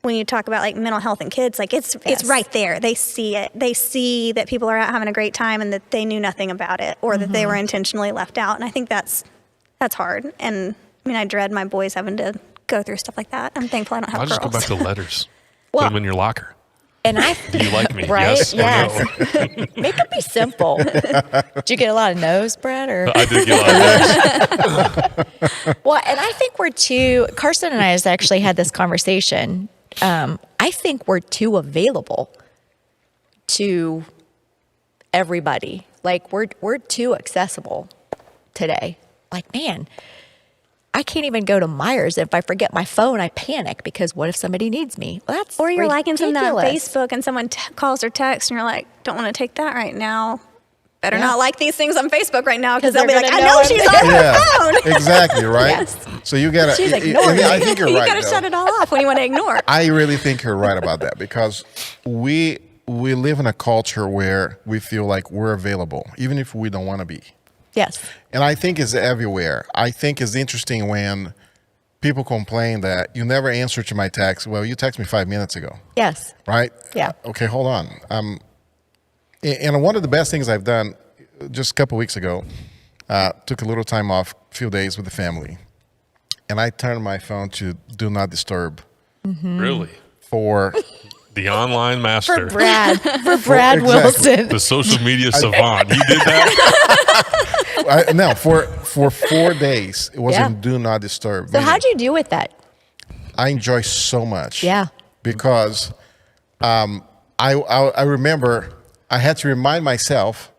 when you talk about like mental health in kids, like it's right there. They see it. They see that people are out having a great time and that they knew nothing about it, or that they were intentionally left out. And I think that's hard. And I mean, I dread my boys having to go through stuff like that. I'm thankful I don't have girls. I'll just go back to letters. Put them in your locker. And do you like me? Right? Yes. No? Make it be simple. Did you get a lot of no's, Brett? Or? I did get a lot of no's. Well, and I think Carson and I has actually had this conversation. I think we're too available to everybody. Like we're too accessible. today. Like, man, I can't even go to Myers. If I forget my phone, I panic because what if somebody needs me? Well, that's Or you're liking something on ridiculous. Facebook and someone calls or texts and you're like, don't want to take that right now. Better not like these things on Facebook right now because they'll be they're like, I gonna know know she's I'm on her phone. Exactly, right? Yes. So you gotta. She's and ignoring I me. think you're You right. got to though. shut it all off when you want to ignore. I really think you're right about that because we live in a culture where we feel like we're available, even if we don't want to be. Yes. And I think it's everywhere. I think it's interesting when people complain that you never answer to my text. Well, you texted me 5 minutes ago, Yes. right? Yeah. Okay, hold on. And one of the best things I've done just a couple weeks ago, took a little time off, a few days with the family, and I turned my phone to Do Not Disturb Really? for The online master. For Brad Exactly. Wilson. The social media savant. You did that? no, for 4 days. It was Yeah. in Do Not Disturb. So how'd you do with that? I enjoy so much. Yeah. Because I remember I had to remind myself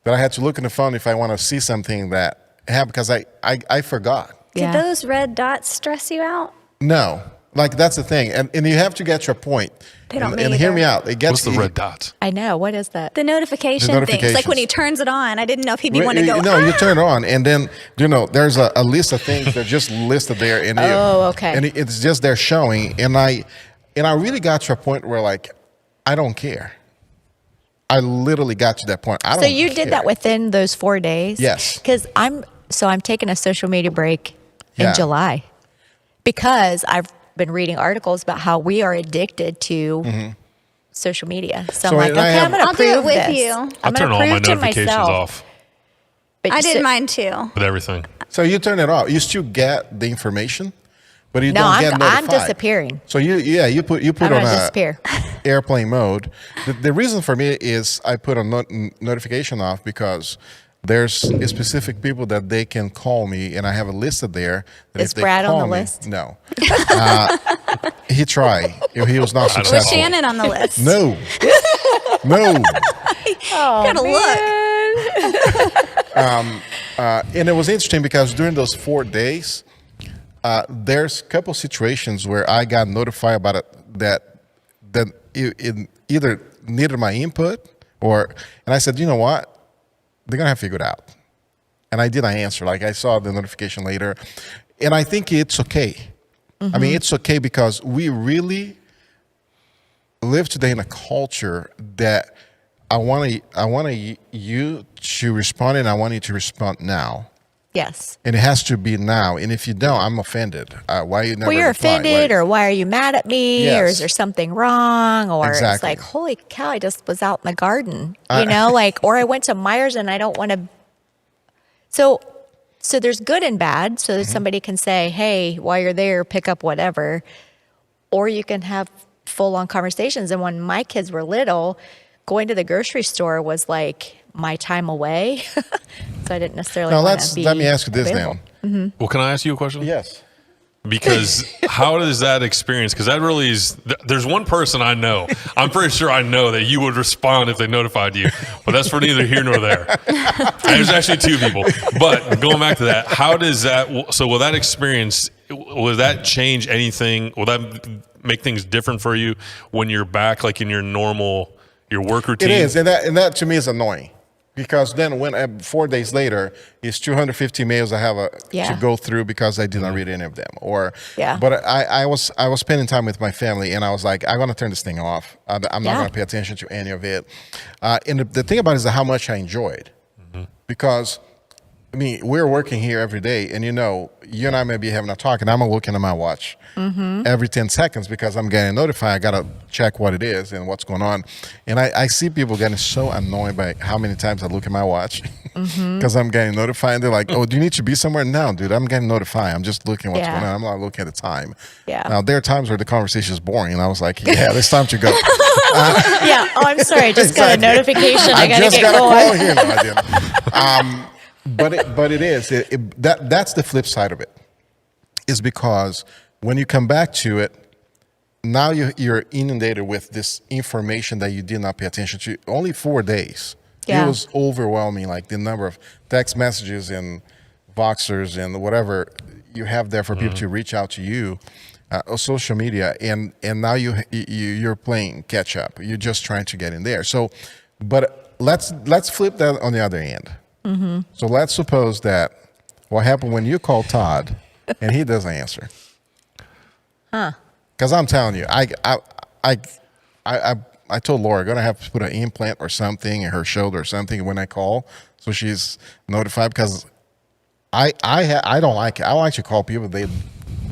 that I had to look in the phone if I want to see something that happened because I forgot. Did those red dots stress you out? No. Like that's the thing. And you have to get your point. They don't and me hear either. me out. It gets What's the red dots? I know. What is that? The notification The things. Like when he notifications. turns it on, I didn't know if he'd be want to go, No, you turn it on, and then there's a list of things that are just listed there. And Oh, okay. And it's just there showing, and I really got to a point where like I don't care. I literally got to that point. I don't. So you care. did that within those 4 days? Yes. Because I'm taking a social media break in Yeah. July because I've been reading articles about how we are addicted to social media. So I'm So, like, and I okay, have- I'm going to I'll do prove it with this. you. I'm I going turn to all my prove to notifications myself. off But I you did said- mine too. with everything. So you turn it off. You still get the information, but you No, don't get I'm notified. disappearing. So you put I'm on going to a disappear. airplane mode. The reason for me is I put a notification off because there's specific people that they can call me, and I have a listed there. That Is if they Brad on call the me- list? No. He tried. He was not Was successful. Shannon on the list? No. No. Gotta look. And it was interesting because during those 4 days, there's a couple situations where I got notified about it that it either needed my input and I said, you know what? They're going to have to figure it out. And I did. I answered. Like I saw the notification later. And I think it's okay. I mean, it's okay because we really live today in a culture that I want you to respond, and I want you to respond now. Yes. And it has to be now. And if you don't, I'm offended. Why you never Well, you're reply? offended, Why- or why are you mad at me, or Yes. is there something wrong, or it's Exactly. like, holy cow, I just was out in the garden, or I went to Myers and I don't want to. So there's good and bad. So that somebody can say, hey, while you're there, pick up whatever, or you can have full-on conversations. And when my kids were little, going to the grocery store was like my time away. So I didn't necessarily Now want to be let me ask you this available. then. Well, can I ask you a question? Yes. Because how does that experience? Because that really is. There's one person I know. I'm pretty sure I know that you would respond if they notified you, but that's for neither here nor there. There's actually two people. But going back to that, how does that? So will that experience? Will that change anything? Will that make things different for you when you're back, like in your normal work routine? It is. And that to me is annoying. Because then when 4 days later, it's 250 mails I have to go through because I did not read any of them. But I was spending time with my family, and I was like, I'm going to turn this thing off. I'm not going to pay attention to any of it. And the thing about it is how much I enjoyed. Because, I mean, we're working here every day, and you and I may be having a talk, and I'm looking at my watch every 10 seconds because I'm getting notified. I got to check what it is and what's going on. And I see people getting so annoyed by how many times I look at my watch because I'm getting notified. And they're like, oh, do you need to be somewhere? No, dude, I'm getting notified. I'm just looking at what's going on. I'm not looking at the time. Yeah. Now, there are times where the conversation is boring, and I was like, yeah, it's time to go. Yeah. Oh, I'm sorry. I just got a Exactly. notification. I got to just get got a call going. here. No, I didn't. But it is. That's the flip side of it. Is because when you come back to it, now you're inundated with this information that you did not pay attention to. Only 4 days. Yeah. It was overwhelming, like the number of text messages and Voxers and whatever you have there for people to reach out to you, on social media, and now you're playing catch up. You're just trying to get in there. So, but let's flip that on the other end. Mm-hmm. So let's suppose that what happened when you call Todd and he doesn't answer. Huh? Because I'm telling you, I told Laura I'm gonna have to put an implant or something in her shoulder or something when I call, so she's notified. Because I don't like it. I like to call people, they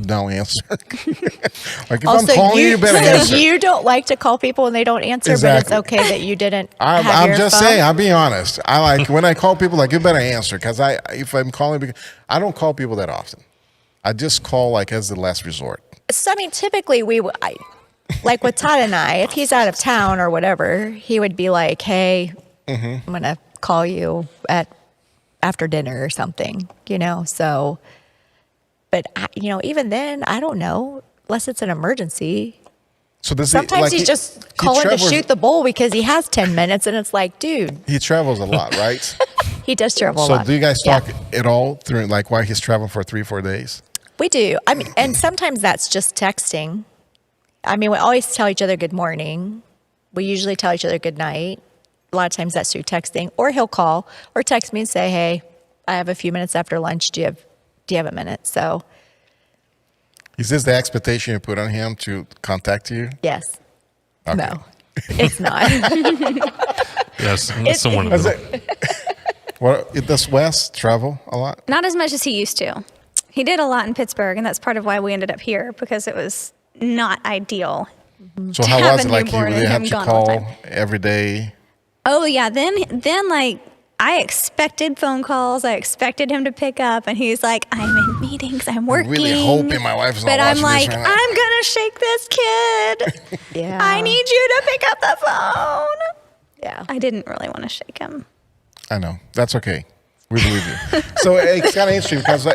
don't answer. Like if I'm calling you better answer. You don't like to call people when they don't answer, Exactly. but it's okay that you didn't. I'm just saying. I'm being honest. I like when I call people, like you better answer, because if I'm calling, I don't call people that often. I just call like as the last resort. So I mean, typically like with Todd and I, if he's out of town or whatever, he would be like, "Hey, I'm gonna call you after dinner or something," So, but even then, I don't know unless it's an emergency. So does Sometimes he's just calling to shoot the bull because he has 10 minutes, and it's like, dude. He travels a lot, right? He does travel a lot. So do you guys talk at all through like while he's traveling for 3-4 days? We do. I mean, and sometimes that's just texting. I mean, we always tell each other good morning. We usually tell each other good night. A lot of times that's through texting, or he'll call or text me and say, "Hey, I have a few minutes after lunch. Do you have a minute?" So, is this the expectation you put on him to contact you? yes. Okay. No, it's not. Yes, someone. Does Wes travel a lot? Not as much as he used to. He did a lot in Pittsburgh, and that's part of why we ended up here, because it was not ideal. So To how have was a it? Like newborn you and have him to gone all the call time. every day? Oh yeah, then like I expected phone calls. I expected him to pick up, and he's like, "I'm in meetings. I'm working." Really hoping my wife's not But I'm watching like, this right now. "I'm gonna shake this kid. Yeah. I need you to pick up the phone." Yeah. I didn't really want to shake him. I know. That's okay. We believe you. So it's kind of interesting because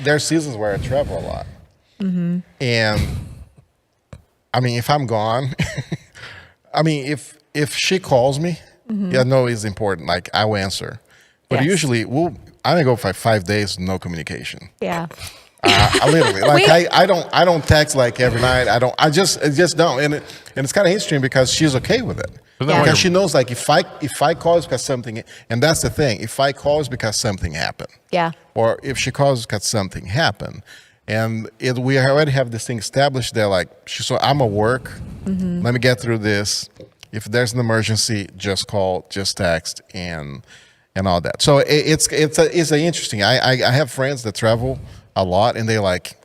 there's seasons where I travel a lot. Mm-hmm. And I mean, if I'm gone, I mean, if she calls me, I know it's important. Like I will answer. But Yes. usually I may go for 5 days, no communication. Yeah. I literally I don't text like every night. I just don't. And it's kind of interesting because she's okay with it. Yeah. Because she knows, like, if I call it's because something, and that's the thing. If I call it's because something happened. Yeah. Or if she calls because something happened, and we already have this thing established that, like, so I'm at work. Mm-hmm. Let me get through this. If there's an emergency, just call, just text, and all that. So it's interesting. I have friends that travel a lot, and they like,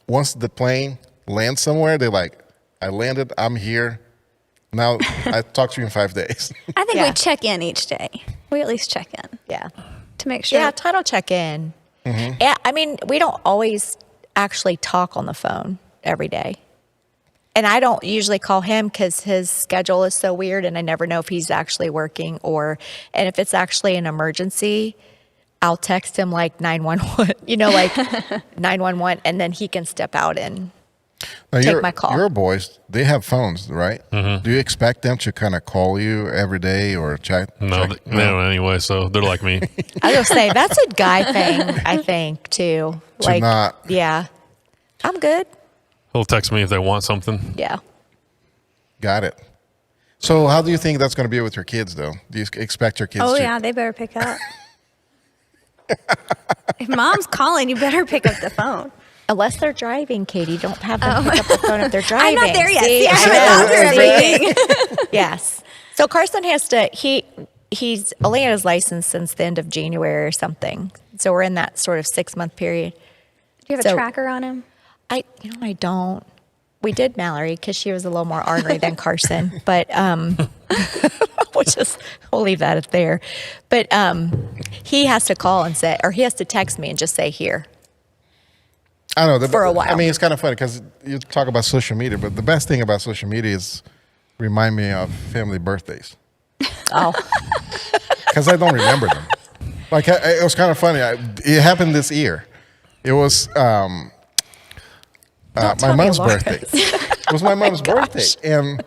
once the plane lands somewhere, they're like, I landed, I'm here. Now I talk to you in 5 days. I think Yeah. we check in each day. We at least check in Yeah. to make sure. Yeah, Todd will check in. Yeah, I mean, we don't always actually talk on the phone every day. And I don't usually call him because his schedule is so weird, and I never know if he's actually working and if it's actually an emergency, I'll text him like 911, like 911, and then he can step out and take my call. Your boys, they have phones, right? Mm-hmm. Do you expect them to kind of call you every day or check? No, they don't anyway, so they're like me. I was gonna say that's a guy thing, I think, too. Yeah, I'm good. They'll text me if they want something. Yeah. Got it. So how do you think that's going to be with your kids, though? Do you expect your kids Oh to? yeah, they better pick up. If mom's calling, you better pick up the phone. Unless they're driving, Katie, don't have them pick up the phone if they're driving. I'm not there yet. See? See, I haven't gone through everything. Yes. So Carson has to. He's only had his license since the end of January or something. So we're in that sort of 6-month period. Do you have a So- tracker on him? I don't. We did Mallory because she was a little more ornery than Carson, but we'll leave that there. But he has to call and say, or he has to text me and just say here. I know. For a while. I mean, it's kind of funny because you talk about social media, but the best thing about social media is remind me of family birthdays. Oh, Because I don't remember them. Like, it was kind of funny. It happened this year. It was my tell me mom's Laura's. birthday. It was my mom's birthday. And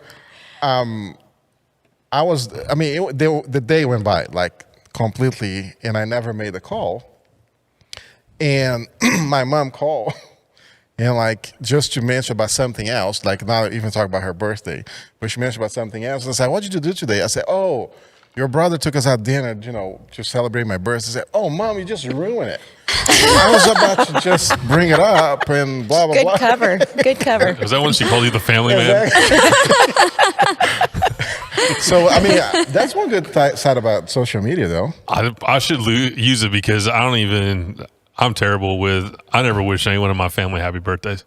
the day went by like completely, and I never made a call. And my mom called, and like just to mention about something else, like not even talk about her birthday, but she mentioned about something else. And I said, "What did you do today?" I said, "Oh, your brother took us out dinner, to celebrate my birthday." I said, "Oh, Mom, you just ruined it." I was about to just bring it up and blah, blah, blah. Good cover. Was that when she called you the family man? So, that's one good side about social media, though. I should use it because I'm terrible I never wish anyone in my family happy birthdays.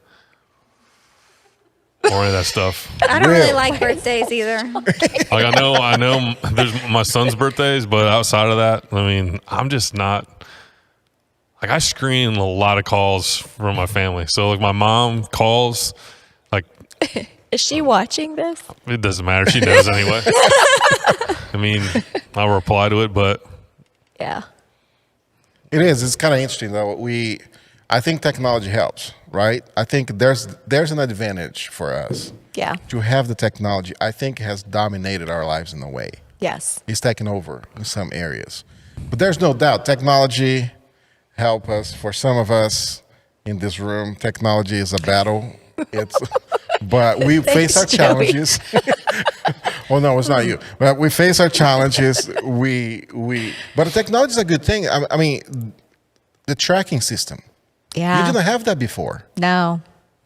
Or any of that stuff. I don't really like birthdays either. Like I know there's my son's birthdays, but outside of that, I'm just not. Like I screen a lot of calls from my family. So like my mom calls, like. Is she watching this? It doesn't matter. She knows anyway. I'll reply to it, but. Yeah. It is. It's kind of interesting though. I think technology helps, right? I think there's an advantage for us. Yeah. To have the technology, I think has dominated our lives in a way. Yes. It's taken over in some areas. But there's no doubt technology help us. For some of us in this room, technology is a battle. But we face our challenges. Well, no, it's not you. But we face our challenges. But the technology is a good thing. The tracking system. Yeah. You didn't have that before. No.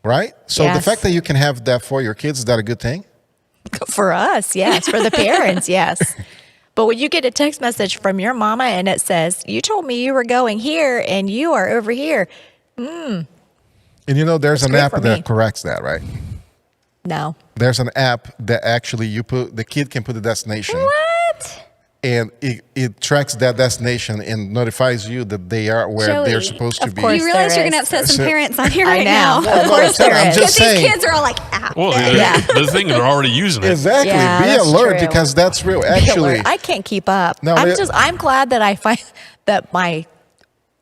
Right? So Yes. the fact that you can have that for your kids, is that a good thing? For us, yes. For the parents, yes. But when you get a text message from your mama and it says, "You told me you were going here and you are over here." And there's an great app for that me. corrects that, right? No. There's an app that actually the kid can put the destination. What? And it tracks that destination and notifies you that they are where they're Joey, supposed to of be. course. You realize there you're going to is. upset some So- parents on here I right know. now. Of course there I'm is. just Because these saying. kids are all like, Well, Yeah. the thing they're already using it. Exactly. Yeah, Be that's alert true. because that's real. Actually, I can't keep up. No, I'm glad that I find that I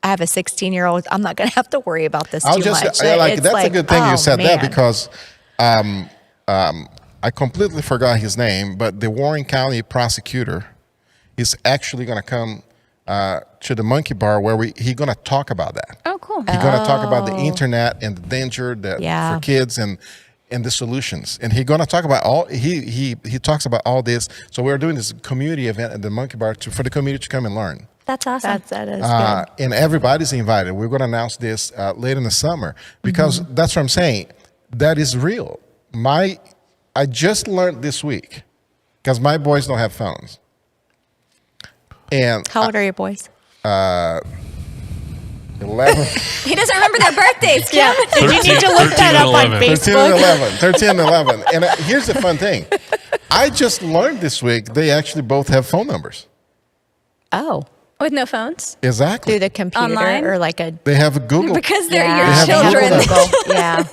have a 16-year-old. I'm not going to have to worry about this too much. that's It's a good thing oh, you said that man. because I completely forgot his name, but the Warren County prosecutor is actually going to come to the monkey bar where he's going to talk about that. oh, cool. He's going to talk about the internet and the danger that Yeah. for kids and the solutions. And he's going to talk about all he talks about all this. So we're doing this community event at the monkey bar for the community to come and learn. That's awesome. That is good. And everybody's invited. We're going to announce this later in the summer because that's what I'm saying. That is real. I just learned this week because my boys don't have phones. And How old are your boys? 11. He doesn't remember their birthdays, Kim. You need to look 13 that and up on 11. 13 and Facebook. 11. 13 and 11. And here's the fun thing. I just learned this week they actually both have phone numbers. Oh, With no phones. Exactly. through the computer Online? or like a They have Google. Because they're Yeah. your They have children. Google yeah,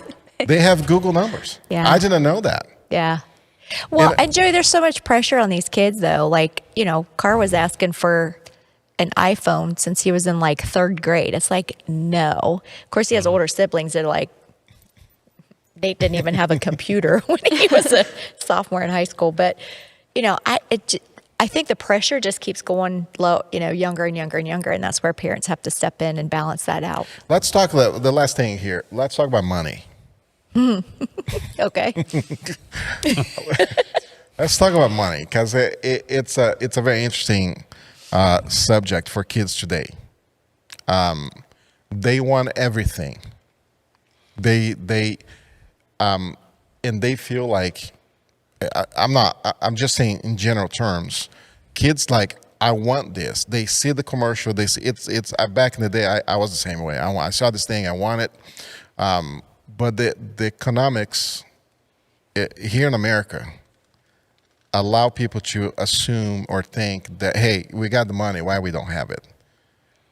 They have Google numbers. Yeah. I didn't know that. yeah. Well, And- and Joey, there's so much pressure on these kids, though. Like, Carr was asking for an iPhone since he was in like third grade. It's like, no. Of course, he has older siblings that are like, Nate didn't even have a computer when he was a sophomore in high school. But, I think the pressure just keeps going low, younger and younger and younger. And that's where parents have to step in and balance that out. Let's talk about the last thing here. Let's talk about money. Okay. Let's talk about money because it's a very interesting subject for kids today. They want everything. And they feel like I'm just saying in general terms. Kids like I want this. They see the commercial. They see it's. Back in the day, I was the same way. I saw this thing. I want it. But the economics here in America allow people to assume or think that, hey, we got the money, why we don't have it?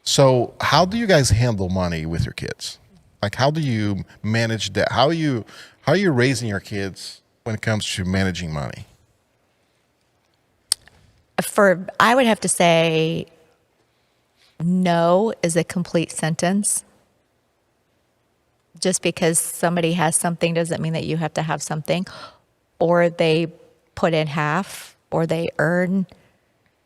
So how do you guys handle money with your kids? Like, how do you manage that? How are you raising your kids when it comes to managing money? I would have to say no is a complete sentence. Just because somebody has something doesn't mean that you have to have something, or they put in half or they earn,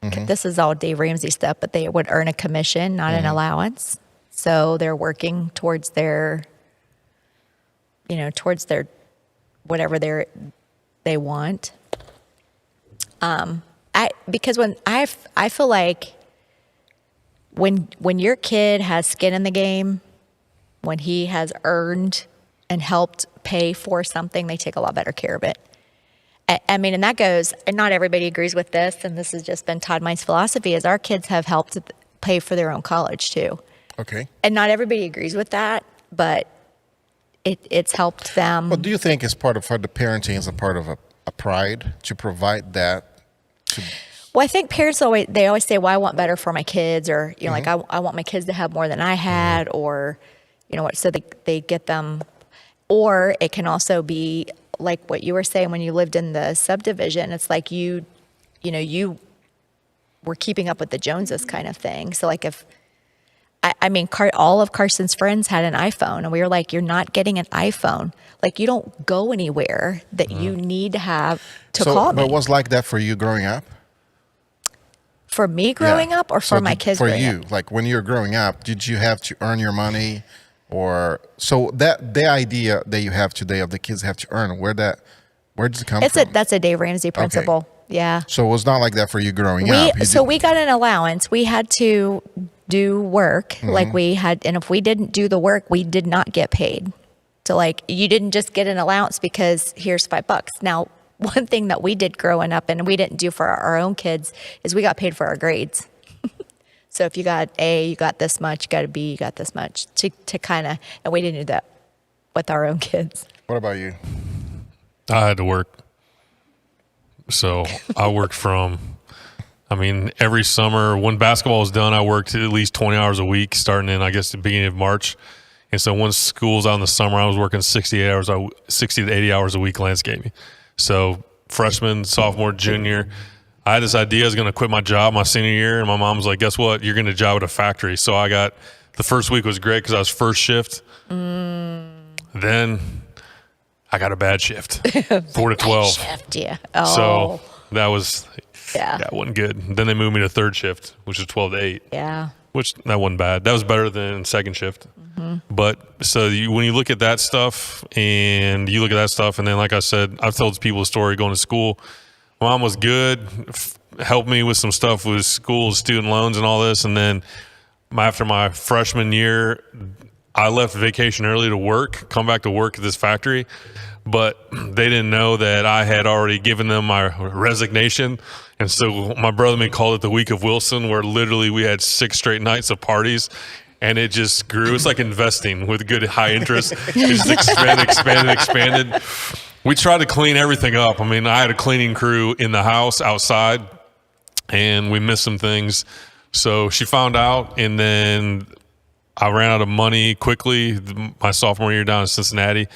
this is all Dave Ramsey stuff, but they would earn a commission, not an allowance. So they're working towards their, whatever they want. Because when I feel like when your kid has skin in the game, when he has earned and helped pay for something, they take a lot better care of it. I mean, and that goes, and not everybody agrees with this, and this has just been Todd Mine's philosophy, is our kids have helped pay for their own college too. Okay. And not everybody agrees with that, but it's helped them. Well, do you think it's part of the parenting is a part of a pride to provide that? Well, I think parents always say, well, I want better for my kids, or, like I want my kids to have more than I had, or, what, so they get them. Or it can also be like what you were saying when you lived in the subdivision. It's like you were keeping up with the Joneses kind of thing. So like all of Carson's friends had an iPhone, and we were like, you're not getting an iPhone. Like, you don't go anywhere that you need to have to call me. But was like that for you growing up? For me growing up, or for my kids growing up? For you, like when you were growing up, did you have to earn your money? Or so that the idea that you have today of the kids have to earn, where does it come from? That's a Dave Ramsey principle. Okay. Yeah. So it was not like that for you growing up. So we got an allowance. We had to do work, like we had, and if we didn't do the work, we did not get paid. So like, you didn't just get an allowance because here's $5. Now, one thing that we did growing up, and we didn't do for our own kids, is we got paid for our grades. So if you got A, you got this much. You got a B, you got this much. To kind of, and we didn't do that with our own kids. What about you? I had to work. So I worked every summer when basketball was done, I worked at least 20 hours a week, starting in, I guess, the beginning of March. And so once school's out in the summer, I was working 60 to 80 hours a week landscaping. So freshman, sophomore, junior, I had this idea I was going to quit my job my senior year, and my mom was like, guess what? You're going to job at a factory. So the first week was great because I was first shift. Then I got a bad shift, 4 to 12. Shift, yeah. Oh. So that was, it wasn't good. Then they moved me to third shift, which is 12 to 8. Yeah. Which, that wasn't bad. That was better than second shift. But so when you look at that stuff, and then like I said, I've told people a story going to school. Mom was good, helped me with some stuff with school, student loans and all this. And then after my freshman year, I left vacation early to come back to work at this factory. But they didn't know that I had already given them my resignation. And so my brother called it the week of Wilson, where literally we had 6 straight nights of parties. And it just grew. It's like investing with good high interest. It just expanded. We tried to clean everything up. I had a cleaning crew in the house outside, and we missed some things. So she found out, and then I ran out of money quickly my sophomore year down in Cincinnati.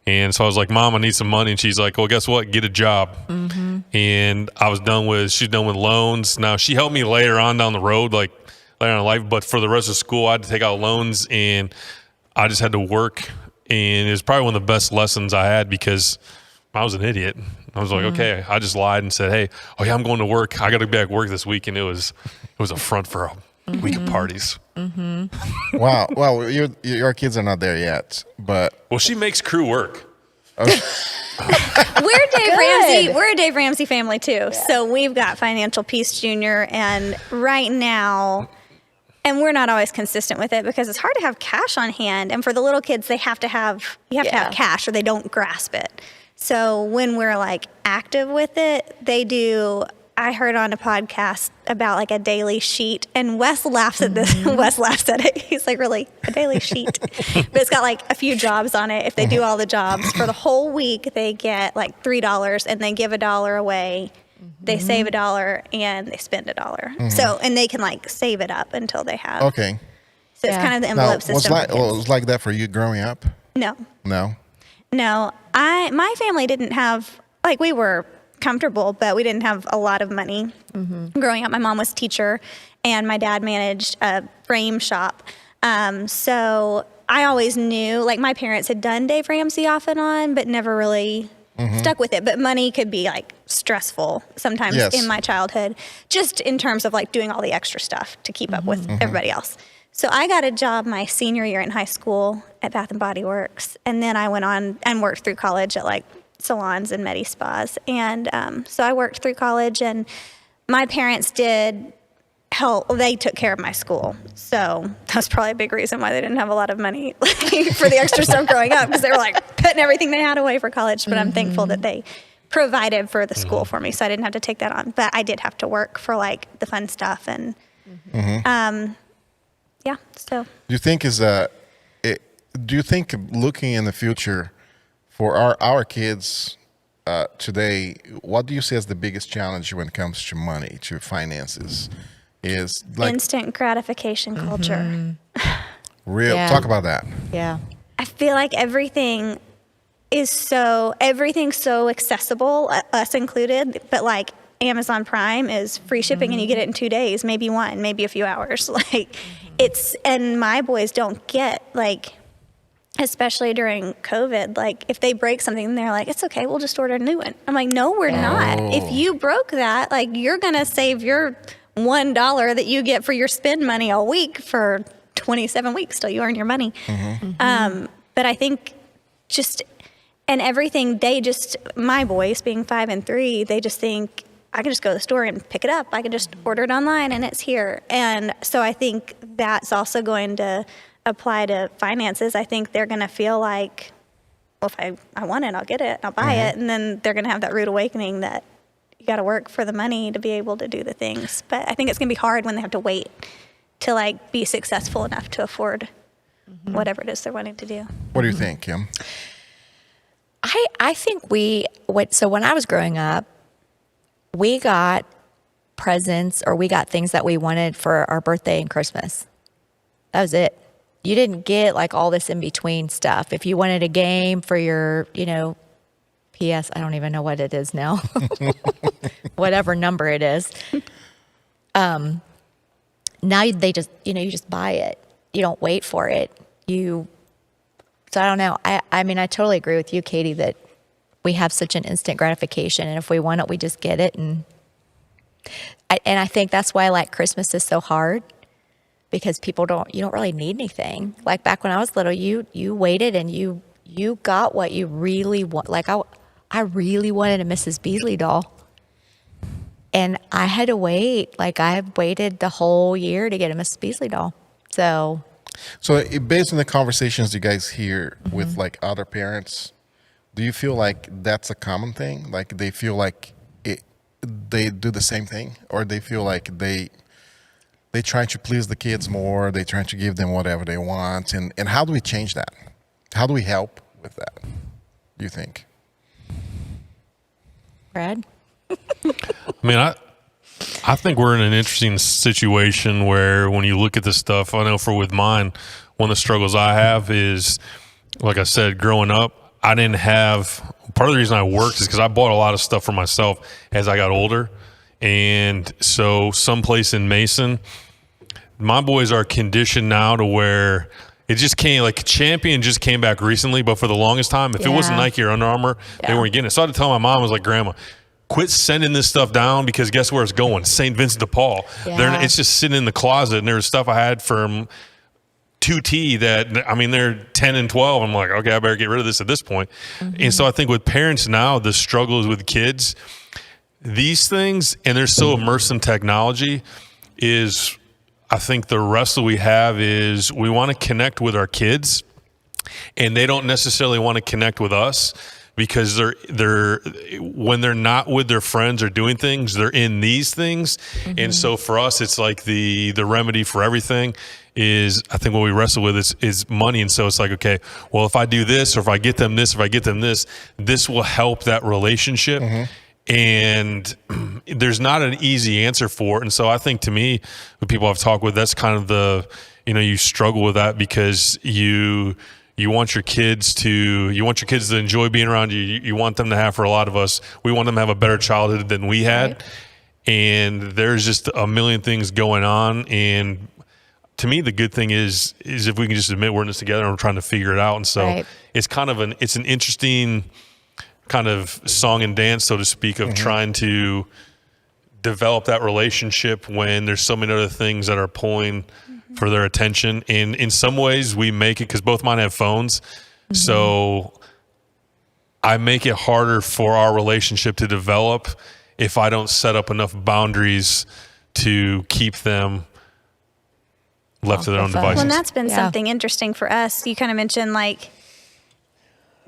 And so I was like, Mom, I need some money. And she's like, well, guess what? Get a job. And she's done with loans. Now, she helped me later on down the road, like later on in life. But for the rest of school, I had to take out loans, and I just had to work. And it was probably one of the best lessons I had, because I was an idiot. I was like, okay, I just lied and said, hey, I'm going to work. I got to be at work this week. And it was a front for a week of parties. Wow. Well, your kids are not there yet, but. Well, she makes crew work. We're a Dave Ramsey family too. Yeah. So we've got Financial Peace Jr. and right now, and we're not always consistent with it because it's hard to have cash on hand. And for the little kids, you have to have cash or they don't grasp it. So when we're like active with it, I heard on a podcast about like a daily sheet, and Wes laughs at this. Wes laughs at it. He's like, really? A daily sheet? But it's got like a few jobs on it. If they do all the jobs for the whole week, they get like $3 and they give $1 away. They save $1 and they spend $1. So, and they can like save it up until they have. Okay. So it's kind of the envelope system. It was like that for you growing up? No. No. My family didn't have, like, we were comfortable, but we didn't have a lot of money. Growing up, my mom was a teacher and my dad managed a frame shop. So I always knew, like, my parents had done Dave Ramsey off and on, but never really stuck with it. But money could be like stressful sometimes Yes. in my childhood, just in terms of like doing all the extra stuff to keep up with everybody else. So I got a job my senior year in high school at Bath and Body Works, and then I went on and worked through college at like salons and medi spas. And so I worked through college, and my parents did help. They took care of my school, so that's probably a big reason why they didn't have a lot of money for the extra stuff growing up, because they were like putting everything they had away for college. But I'm thankful that they provided for the school for me, so I didn't have to take that on. But I did have to work for like the fun stuff, and yeah. So Do you think do you think looking in the future for our kids today, what do you see as the biggest challenge when it comes to money, to finances? Is like instant gratification culture. real. Yeah. Talk about that. Yeah. I feel like everything's so accessible, us included, but like Amazon Prime is free shipping and you get it in 2 days, maybe one, maybe a few hours. Like and my boys don't get, like, especially during COVID, like if they break something, they're like, it's okay, we'll just order a new one. I'm like, no, we're not. If you broke that, like, you're going to save your $1 that you get for your spend money a week for 27 weeks till you earn your money. But I think and everything, my boys being 5 and 3, they just think, I can just go to the store and pick it up. I can just order it online and it's here. And so I think that's also going to apply to finances. I think they're going to feel like, well, if I want it, I'll get it, I'll buy it. And then they're going to have that rude awakening that you got to work for the money to be able to do the things. But I think it's going to be hard when they have to wait to like be successful enough to afford whatever it is they're wanting to do. What do you think, Kim? I think so when I was growing up, we got presents, or we got things that we wanted for our birthday and Christmas. That was it. You didn't get like all this in between stuff. If you wanted a game for your, PS, I don't even know what it is now, whatever number it is. Now they just, you just buy it. You don't wait for it. So I don't know. I mean, I totally agree with you, Katie, that we have such an instant gratification, and if we want it, we just get it. And I think that's why like Christmas is so hard, because you don't really need anything. Like back when I was little, you waited and you got what you really want. Like I really wanted a Mrs. Beasley doll, and I had to wait. Like I waited the whole year to get a Mrs. Beasley doll. So Based on the conversations you guys hear with like other parents, do you feel like that's a common thing? Like they feel like they do the same thing, or they feel like they try to please the kids more, they try to give them whatever they want, and how do we change that? How do we help with that, do you think? Brad? I mean, I think we're in an interesting situation where when you look at this stuff, I know with mine, one of the struggles I have is, like I said, growing up, I didn't have, part of the reason I worked is because I bought a lot of stuff for myself as I got older. And so someplace in Mason, my boys are conditioned now to where it just came, like Champion just came back recently, but for the longest time, if it wasn't Nike or Under Armour, they weren't getting it. So I had to tell my mom, I was like, Grandma, quit sending this stuff down, because guess where it's going? St. Vincent de Paul. It's just sitting in the closet, and there's stuff I had from 2T that, I mean, they're 10 and 12. I'm like, okay, I better get rid of this at this point. And so I think with parents now, the struggle is with kids. These things, and they're so immersed in technology, is I think the wrestle we have is we want to connect with our kids, and they don't necessarily want to connect with us, because they're when they're not with their friends or doing things, they're in these things. And so for us, it's like the remedy for everything is, I think what we wrestle with is money. And so it's like, okay, well, if I do this, or if I get them this, this will help that relationship. And there's not an easy answer for it. And so I think, to me, the people I've talked with, that's kind of you struggle with that, because you want your kids to enjoy being around you. You want them to have, for a lot of us, we want them to have a better childhood than we had. Right. And there's just a million things going on. And to me, the good thing is if we can just admit we're in this together and we're trying to figure it out. And so it's kind of it's an interesting kind of song and dance, so to speak, of trying to develop that relationship when there's so many other things that are pulling for their attention. And in some ways we make it, because both mine have phones, so I make it harder for our relationship to develop if I don't set up enough boundaries to keep them left to their own devices. Well, and that's been something interesting for us. You kind of mentioned like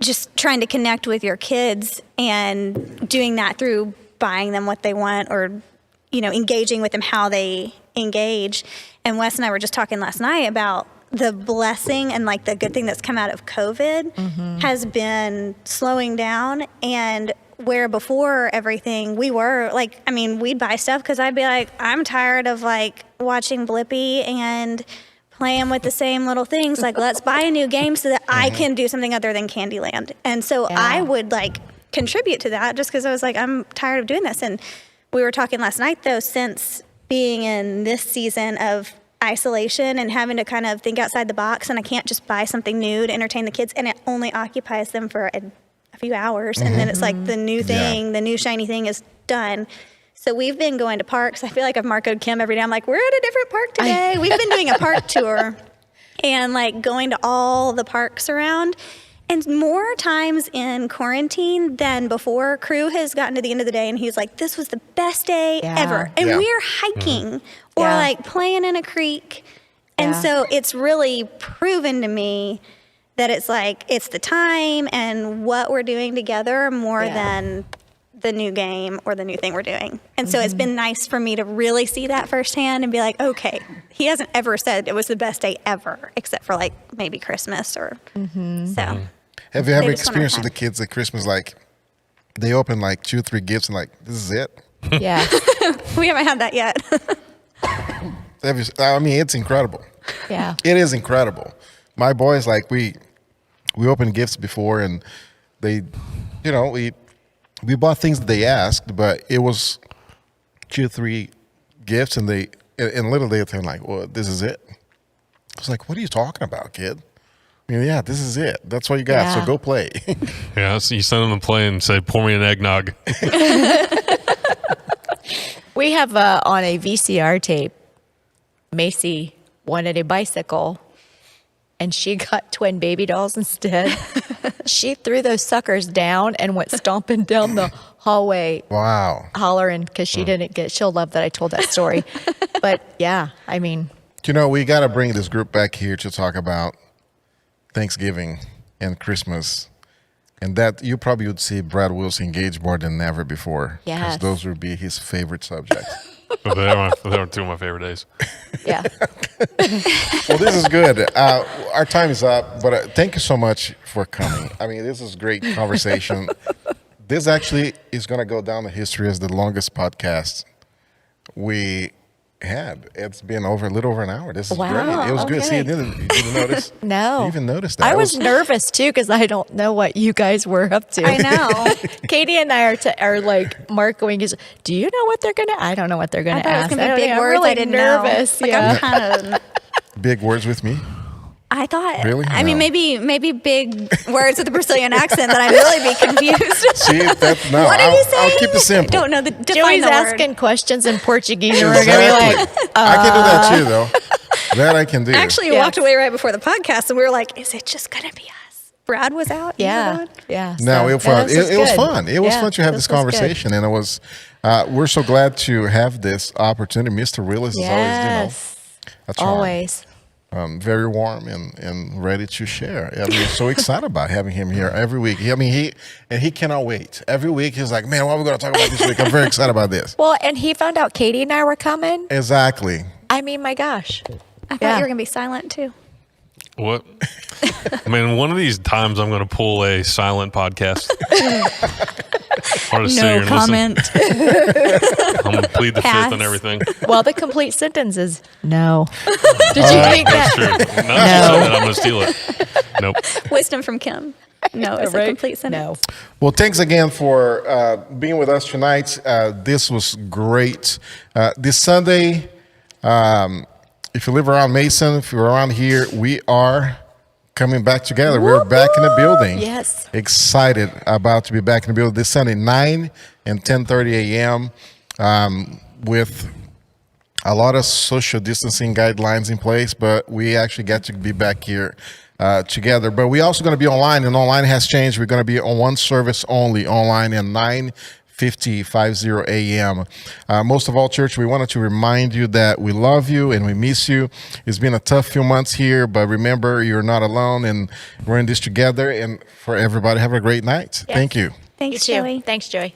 just trying to connect with your kids and doing that through buying them what they want, or, you know, engaging with them how they engage. And Wes and I were just talking last night about the blessing and like the good thing that's come out of COVID has been slowing down. And where before everything, we were like, I mean, we'd buy stuff because I'd be like, I'm tired of like watching Blippi and playing with the same little things. Like, let's buy a new game so that I can do something other than Candyland. And so I would like contribute to that just because I was like, I'm tired of doing this. And we were talking last night though, since being in this season of isolation and having to kind of think outside the box, and I can't just buy something new to entertain the kids, and it only occupies them for a few hours, and then it's like the new thing, the new shiny thing is done. So we've been going to parks. I feel like I've Marcoed Kim every day. I'm like, we're at a different park today. We've been doing a park tour and like going to all the parks around. And more times in quarantine than before, Crew has gotten to the end of the day and he's like, this was the best day ever. And we're hiking or like playing in a creek. And so it's really proven to me that it's like, it's the time and what we're doing together more than the new game or the new thing we're doing. And so it's been nice for me to really see that firsthand and be like, okay, he hasn't ever said it was the best day ever, except for like maybe Christmas or so. Have you ever experienced with the kids at Christmas, like they open like 2 or 3 gifts and like, this is it? Yeah. We haven't had that yet. I mean, it's incredible. Yeah. It is incredible. My boys, like we opened gifts before and they, you know, we bought things that they asked, but it was 2 or 3 gifts and literally they're like, well, this is it. I was like, what are you talking about, kid? I mean, yeah, this is it. That's what you got. So go play. So you send them to play and say, pour me an eggnog. We have on a VCR tape, Macy wanted a bicycle and she got twin baby dolls instead. She threw those suckers down and went stomping down the hallway. Wow. Hollering because she didn't get, she'll love that I told that story. But yeah, I mean. You know, we got to bring this group back here to talk about Thanksgiving and Christmas. And that you probably would see Brad Wilson engage more than ever before. Yes. Because those would be his favorite subjects. They were 2 of my favorite days. Yeah. Well, this is good. Our time is up, but thank you so much for coming. I mean, this is great conversation. This actually is going to go down the history as the longest podcast we had. It's been a little over an hour. This is great. It was good. See, you didn't notice? No. You even noticed that? I was nervous too because I don't know what you guys were up to. I know. Katie and I are like marking. Do you know what they're gonna? I don't know what they're gonna I thought ask. it was going to be big I'm words. really I didn't nervous. know. Like, Yeah. I'm kind of. Big words with me? I thought. Really? I mean, No. maybe big words with a Brazilian accent that I'd really be confused. See, no. What are you saying? I'll keep it simple. Don't know define Joey's the asking word. questions in Portuguese, and we're gonna be like, I can do that too, though. That I can do. Actually, you walked away right before the podcast, and we were like, "Is it just gonna be us?" Brad was out. You were yeah, gone? yeah. No, it was fun. It was fun. It was Yeah, fun to have this this was good. conversation, and it was. We're so glad to have this opportunity. Mr. Realist is Yes, always, a charm. always. Very warm and ready to share. I mean, so excited about having him here every week. He cannot wait. Every week he's like, man, what are we going to talk about this week? I'm very excited about this. Well, and he found out Katie and I were coming. Exactly. I mean, my gosh. I thought you were gonna be silent too. What? I mean, one of these times I'm going to pull a silent podcast. Or to sit here and listen. I'm going to plead the Pass. fifth and everything. Well, the complete sentence is no. Did you think That's that? true. Now that you said that, I'm going to steal it. Nope. Wisdom from Kim. No, it's a complete sentence. No. Well, thanks again for being with us tonight. This was great. This Sunday, if you live around Mason, if you're around here, we are coming back together. We're back in the building. Yes. Excited about to be back in the building this Sunday, 9 and 10:30 a.m. With a lot of social distancing guidelines in place, but we actually get to be back here together. But we're also going to be online, and online has changed. We're going to be on one service only, online at 9:50 a.m. Most of all, church, we wanted to remind you that we love you and we miss you. It's been a tough few months here, but remember, you're not alone, and we're in this together. And for everybody, have a great night. Yes. Thank you. Thanks, You too. Joey. Thanks, Joey.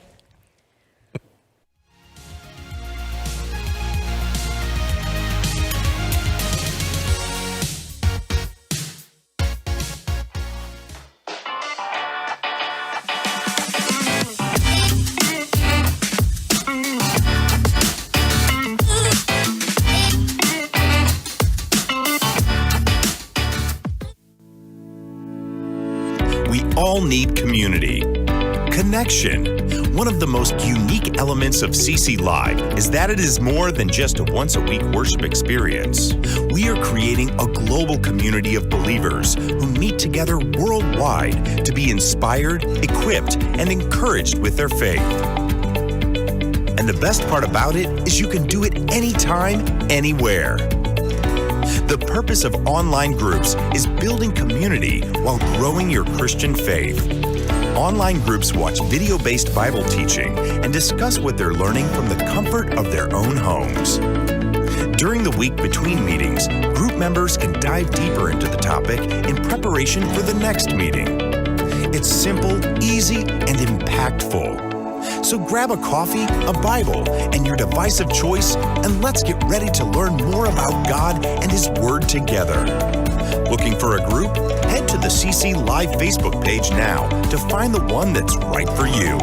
We all need community. Connection. One of the most unique elements of CC Live is that it is more than just a once-a-week worship experience. We are creating a global community of believers who meet together worldwide to be inspired, equipped, and encouraged with their faith. And the best part about it is you can do it anytime, anywhere. The purpose of online groups is building community while growing your Christian faith. Online groups watch video-based Bible teaching and discuss what they're learning from the comfort of their own homes. During the week between meetings, group members can dive deeper into the topic in preparation for the next meeting. It's simple, easy, and impactful. So grab a coffee, a Bible, and your device of choice, and let's get ready to learn more about God and His Word together. Looking for a group? Head to the CC Live Facebook page now to find the one that's right for you.